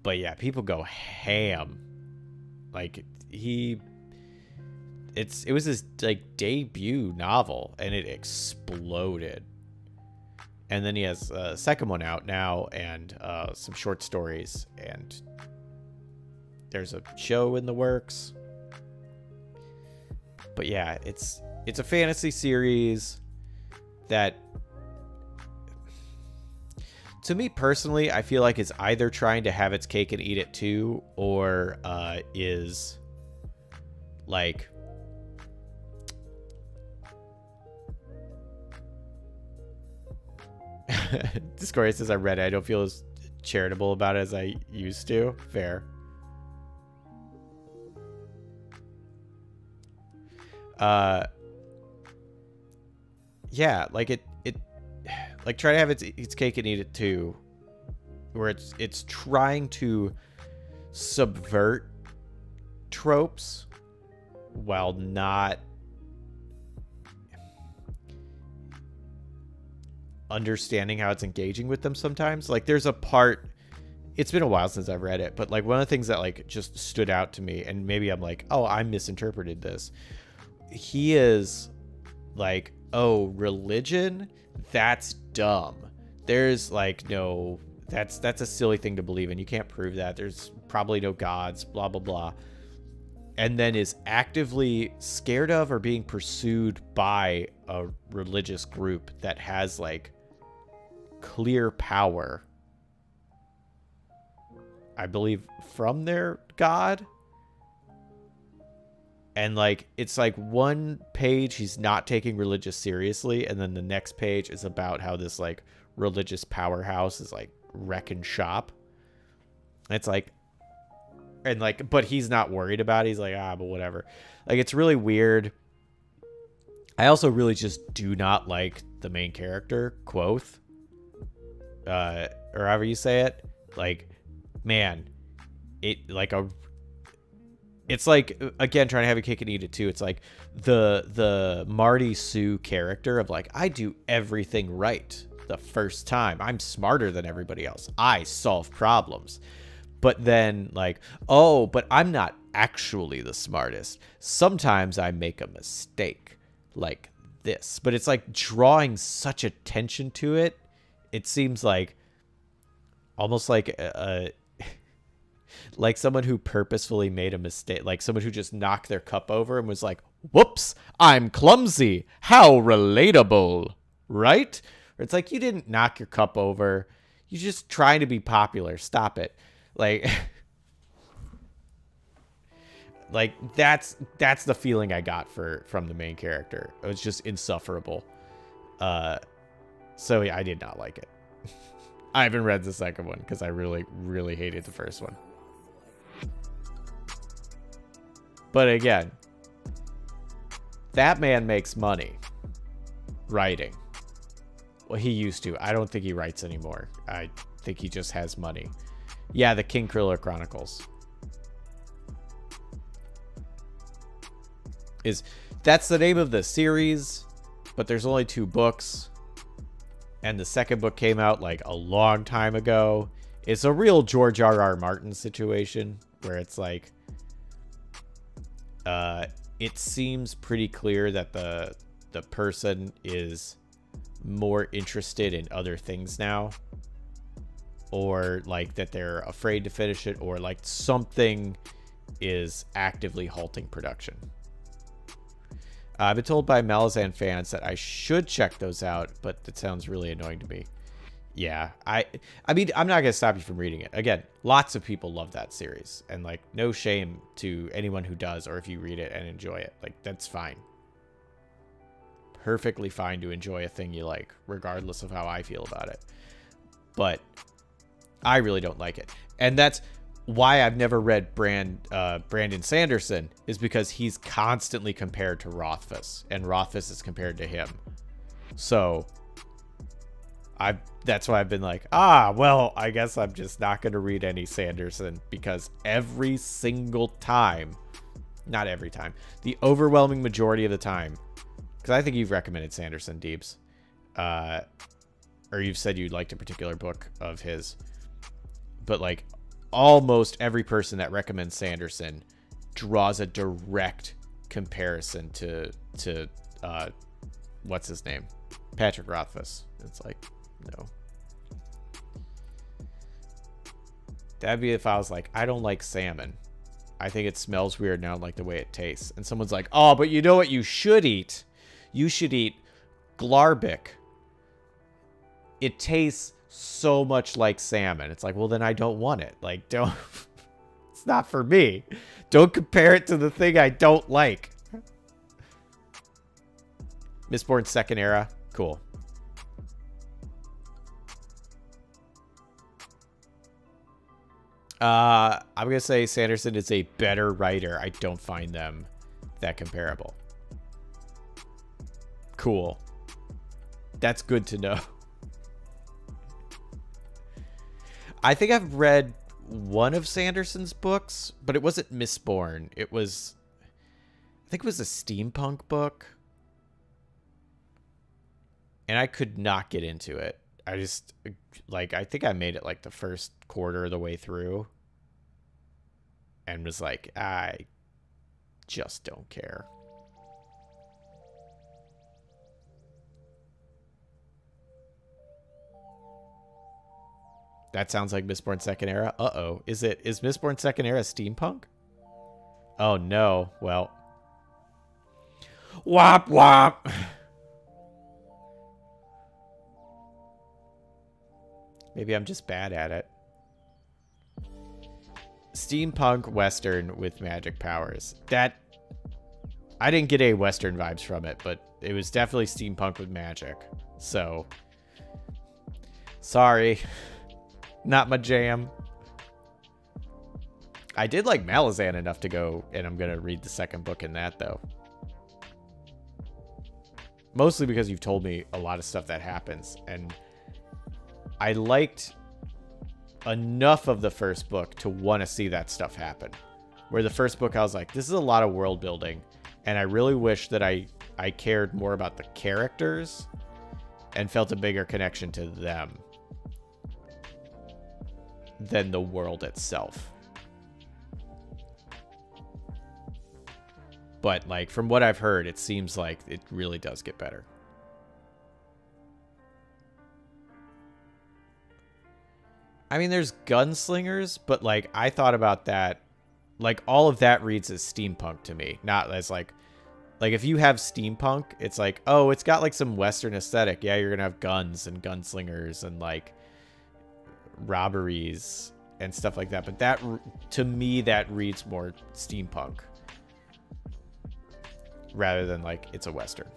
Speaker 1: But yeah, people go ham. Like, it was his, like, debut novel, and it exploded. And then he has a second one out now, and some short stories, and there's a show in the works. But yeah, it's a fantasy series that, to me personally, I feel like it's either trying to have its cake and eat it too, or is like, Discordia says I read it. I don't feel as charitable about it as I used to. Fair. Yeah, like it like try to have its cake and eat it too, where it's trying to subvert tropes while not understanding how it's engaging with them sometimes. Like there's a part, it's been a while since I've read it, but like one of the things that like just stood out to me, and maybe I'm like, oh, I misinterpreted this. He is like, oh, religion, that's dumb. There's like no, that's a silly thing to believe in. You can't prove that. There's probably no gods, blah, blah, blah. And then is actively scared of or being pursued by a religious group that has like clear power, I believe, from their god. And like it's like one page he's not taking religious seriously, and then the next page is about how this like religious powerhouse is like wrecking shop. And it's like, and like, but he's not worried about it. He's like, but whatever. Like it's really weird. I also really just do not like the main character, Quoth, or however you say it. Like, man, it's like, again, trying to have a cake and eat it too. It's like the Marty Sue character of like, I do everything right the first time. I'm smarter than everybody else. I solve problems. But then like, oh, but I'm not actually the smartest. Sometimes I make a mistake like this. But it's like drawing such attention to it. It seems like almost like like someone who purposefully made a mistake, like someone who just knocked their cup over and was like, whoops, I'm clumsy. How relatable, right? Or it's like, you didn't knock your cup over. You're just trying to be popular. Stop it. Like, like that's the feeling I got from the main character. It was just insufferable. So yeah, I did not like it. I haven't read the second one because I really, really hated the first one. But again, that man makes money writing. Well, he used to. I don't think he writes anymore. I think he just has money. Yeah, the King Kriller Chronicles. That's the name of the series, but there's only 2 books. And the second book came out like a long time ago. It's a real George R.R. Martin situation where it's like, it seems pretty clear that the person is more interested in other things now, or like that they're afraid to finish it, or like something is actively halting production. I've been told by Malazan fans that I should check those out, but that sounds really annoying to me. Yeah, I mean, I'm not going to stop you from reading it. Again, lots of people love that series, and like no shame to anyone who does, or if you read it and enjoy it, like that's fine. Perfectly fine to enjoy a thing you like, regardless of how I feel about it. But I really don't like it. And that's why I've never read Brandon Sanderson is because he's constantly compared to Rothfuss, and Rothfuss is compared to him. So that's why I've been like, well, I guess I'm just not going to read any Sanderson, because every single time, not every time, the overwhelming majority of the time, because I think you've recommended Sanderson, Deebs, or you've said you liked a particular book of his, but like almost every person that recommends Sanderson draws a direct comparison to what's his name? Patrick Rothfuss. It's like, no. That'd be if I was like, I don't like salmon. I think it smells weird and I don't like the way it tastes. And someone's like, oh, but you know what you should eat? You should eat Glarbic. It tastes so much like salmon. It's like, well, then I don't want it. Like, don't. It's not for me. Don't compare it to the thing I don't like. Mistborn Second Era. Cool. I'm going to say Sanderson is a better writer. I don't find them that comparable. Cool. That's good to know. I think I've read one of Sanderson's books, but it wasn't Mistborn. I think it was a steampunk book. And I could not get into it. I just, like, I think I made it like the first quarter of the way through. And was like, I just don't care. That sounds like Mistborn Second Era. Uh-oh. Is Mistborn Second Era steampunk? Oh, no. Well. Wop, wop. Maybe I'm just bad at it. Steampunk Western with magic powers. That... I didn't get any Western vibes from it, but it was definitely steampunk with magic. So... sorry. Not my jam. I did like Malazan enough to go, and I'm going to read the second book in that, though. Mostly because you've told me a lot of stuff that happens, and I liked enough of the first book to want to see that stuff happen. Where the first book, I was like, this is a lot of world building, and I really wish that I cared more about the characters and felt a bigger connection to them than the world itself. But like from what I've heard, it seems like it really does get better. I mean, there's gunslingers, but like I thought about that, like all of that reads as steampunk to me, not as like if you have steampunk, it's like, oh, it's got like some Western aesthetic. Yeah, you're gonna have guns and gunslingers and like robberies and stuff like that, but that to me that reads more steampunk rather than like it's a Western.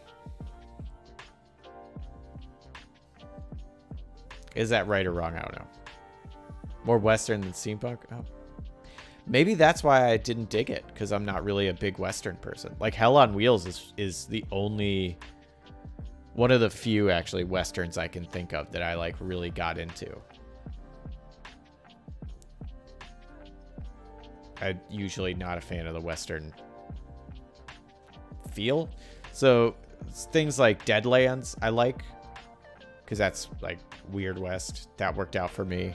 Speaker 1: Is that right or wrong? I don't know. More Western than steampunk? Oh, maybe that's why I didn't dig it, because I'm not really a big Western person. Like Hell on Wheels is the only one of the few actually Westerns I can think of that I like really got into. I'm usually not a fan of the Western feel. So things like Deadlands I like, because that's like Weird West. That worked out for me.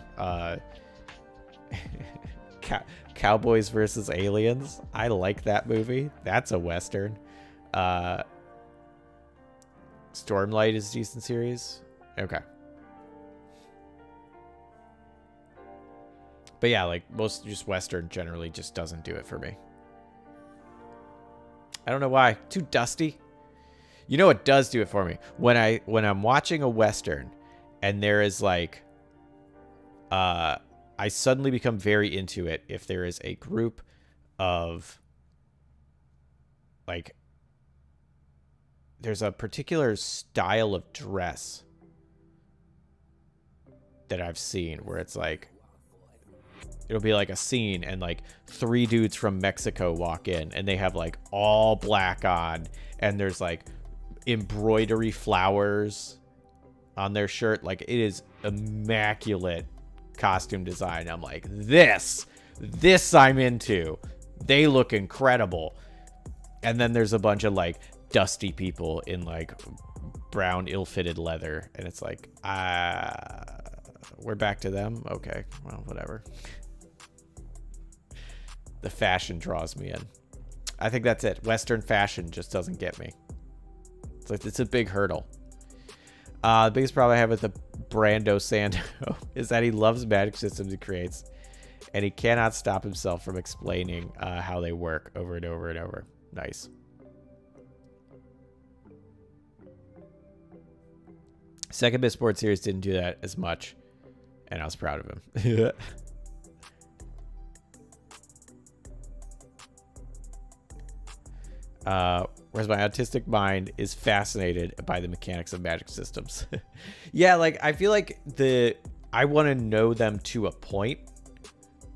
Speaker 1: Cowboys versus Aliens. I like that movie. That's a Western. Stormlight is a decent series. Okay. But yeah, like most just Western generally just doesn't do it for me. I don't know why. Too dusty. You know what does do it for me? When I'm watching a Western and there is like I suddenly become very into it if there is a group of like there's a particular style of dress that I've seen where it's like it'll be like a scene and like 3 dudes from Mexico walk in and they have like all black on and there's like embroidery flowers on their shirt. Like, it is immaculate costume design. I'm like, this I'm into. They look incredible. And then there's a bunch of like dusty people in like brown ill-fitted leather and it's like, we're back to them. Okay, well, whatever. The fashion draws me in. I think that's it. Western fashion just doesn't get me. It's like, it's a big hurdle. The biggest problem I have with the Brando Sando is that he loves magic systems he creates, and he cannot stop himself from explaining how they work over and over and over. Nice. Second best sports series didn't do that as much, and I was proud of him. Whereas my autistic mind is fascinated by the mechanics of magic systems. Yeah, like, I feel like I want to know them to a point,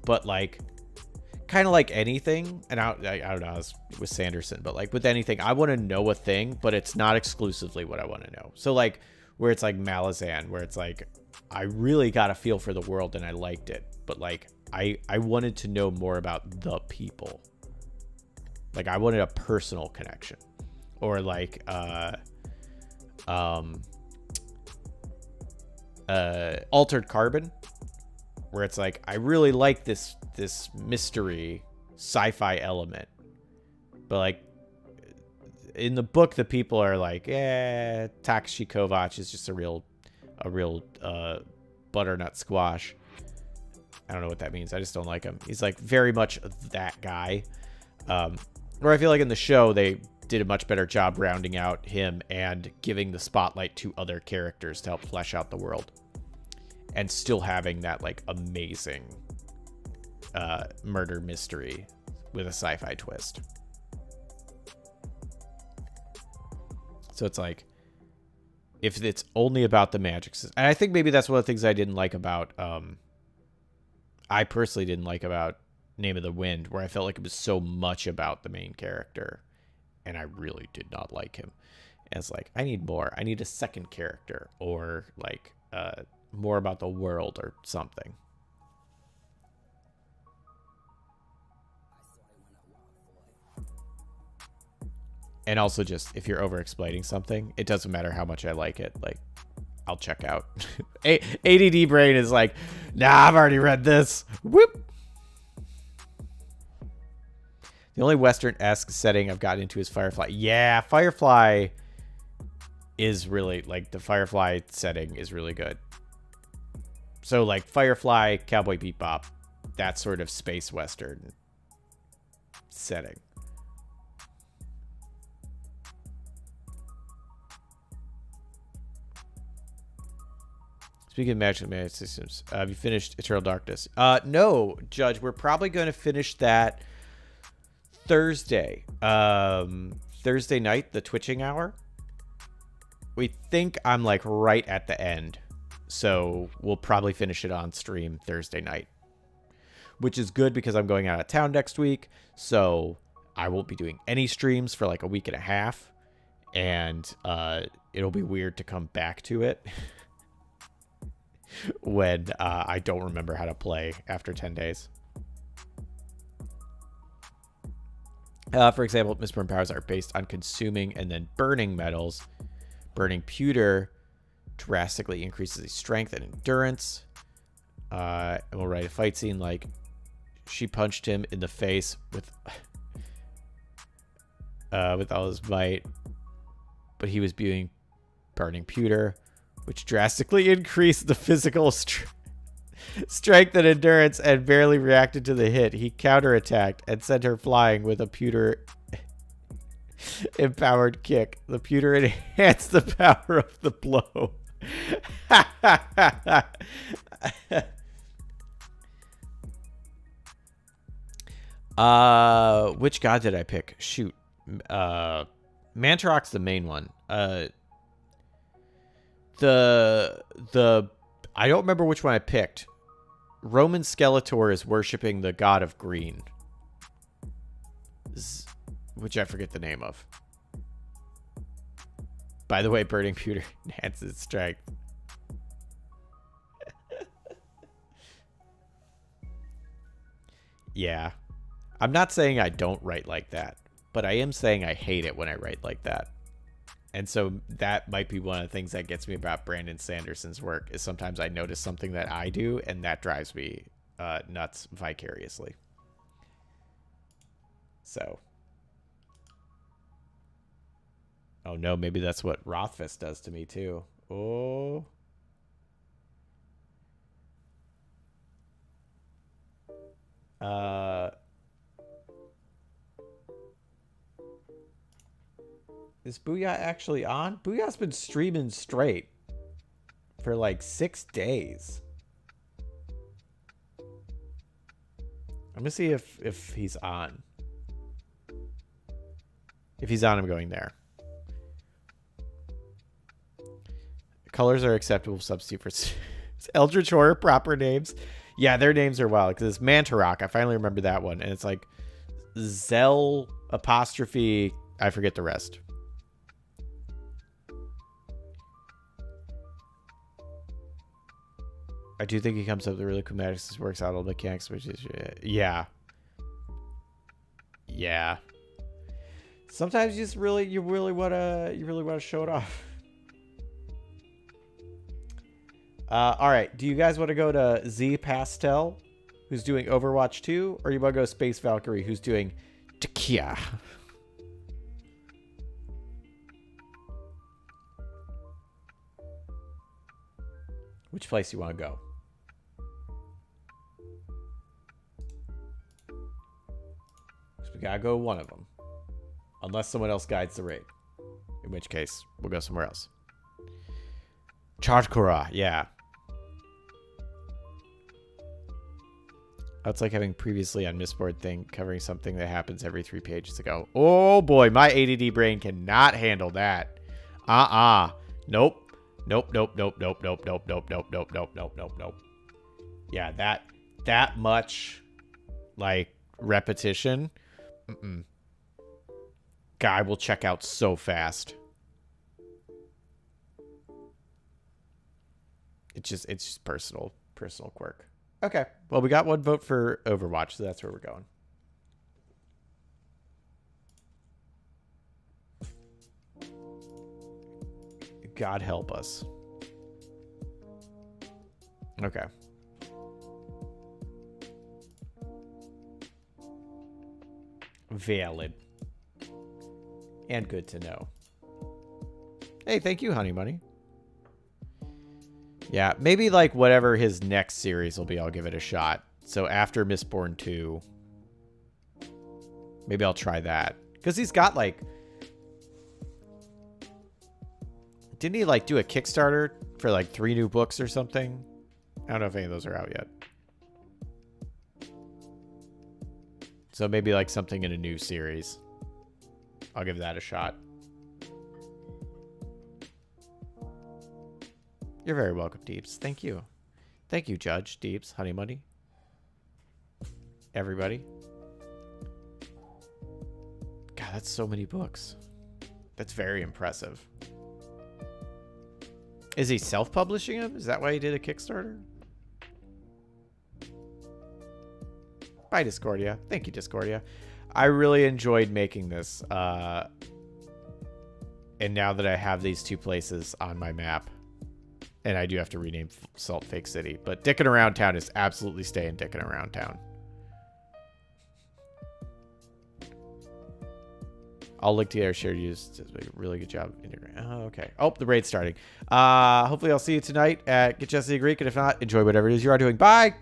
Speaker 1: but like, kind of like anything, and I don't know, with Sanderson, but like with anything, I want to know a thing, but it's not exclusively what I want to know. So like, where it's like Malazan, where it's like, I really got a feel for the world and I liked it, but like, I wanted to know more about the people. Like, I wanted a personal connection. Or like Altered Carbon, where it's like, I really like this mystery sci-fi element, but like in the book the people are like, Takashi Kovacs is just a real butternut squash. I don't know what that means. I just don't like him. He's like very much that guy. Where I feel like in the show they did a much better job rounding out him and giving the spotlight to other characters to help flesh out the world, and still having that like amazing murder mystery with a sci-fi twist. So it's like, if it's only about the magic system, and I think maybe that's one of the things I didn't like about I personally didn't like about Name of the Wind, where I felt like it was so much about the main character, and I really did not like him. And it's like, I need more. I need a second character, or like more about the world or something. And also, just if you're over explaining something, it doesn't matter how much I like it. Like, I'll check out. ADD brain is like, nah, I've already read this. Whoop. The only Western-esque setting I've gotten into is Firefly. Yeah, Firefly is really, like, the Firefly setting is really good. So, like, Firefly, Cowboy Bebop, that sort of space Western setting. Speaking of magic systems, have you finished Eternal Darkness? No, Judge. We're probably going to finish that Thursday. Thursday night, the Twitching Hour. We think I'm like right at the end. So we'll probably finish it on stream Thursday night. Which is good because I'm going out of town next week. So I won't be doing any streams for like a week and a half. And it'll be weird to come back to it. When I don't remember how to play after 10 days. For example, Mistborn powers are based on consuming and then burning metals. Burning pewter drastically increases his strength and endurance. And we'll write a fight scene like, she punched him in the face with all his might, but he was spewing burning pewter, which drastically increased the physical strength and endurance, and barely reacted to the hit. He counterattacked and sent her flying with a pewter empowered kick. The pewter enhanced the power of the blow. Which god did I pick? Shoot. Mantarok's the main one. The I don't remember which one I picked Roman Skeletor is worshiping the god of green. Which I forget the name of. By the way, burning pewter enhances strength. Yeah. I'm not saying I don't write like that, but I am saying I hate it when I write like that. And so that might be one of the things that gets me about Brandon Sanderson's work is sometimes I notice something that I do, and that drives me nuts vicariously. So. Oh, no, maybe that's what Rothfuss does to me, too. Oh. Is Booyah actually on? Booyah's been streaming straight for like 6 days. I'm going to see if he's on. If he's on, I'm going there. Colors are acceptable substitute for Eldritch Horror proper names. Yeah, their names are wild because it's Mantarok. I finally remember that one. And it's like Zell apostrophe. I forget the rest. I do think he comes up with really cool magic. This works out all the mechanics, which is yeah. Yeah. Sometimes you just you really wanna show it off. All right. Do you guys want to go to Z Pastel, who's doing Overwatch 2, or you want to go to Space Valkyrie, who's doing Tequila? Which place you want to go? Because we gotta go one of them, unless someone else guides the raid. In which case, we'll go somewhere else. Chartkura, yeah. It's like having previously on Mistboard thing covering something that happens every 3 pages ago. Oh boy, my ADD brain cannot handle that. Nope. Nope. Yeah, that much like repetition. Guy will check out so fast. It's just personal quirk. Okay. Well, we got one vote for Overwatch, so that's where we're going. God help us. Okay. Valid. And good to know. Hey, thank you, Honey Money. Yeah, maybe like whatever his next series will be, I'll give it a shot. So after Mistborn 2, maybe I'll try that. Because he's got like... Didn't he like do a Kickstarter for like 3 new books or something? I don't know if any of those are out yet. So maybe like something in a new series. I'll give that a shot. You're very welcome, Deeps. Thank you. Thank you, Judge, Deeps, Honey Money. Everybody. God, that's so many books. That's very impressive. Is he self-publishing them? Is that why he did a Kickstarter? Bye, Discordia. Thank you, Discordia. I really enjoyed making this. And now that I have these 2 places on my map, and I do have to rename Salt Fake City, but Dickin' Around Town is absolutely staying Dickin' Around Town. I'll link to their shared use. Really good job integrating. Oh, okay. Oh, the raid's starting. Hopefully I'll see you tonight at Get Jesse the Greek, and if not, enjoy whatever it is you are doing. Bye!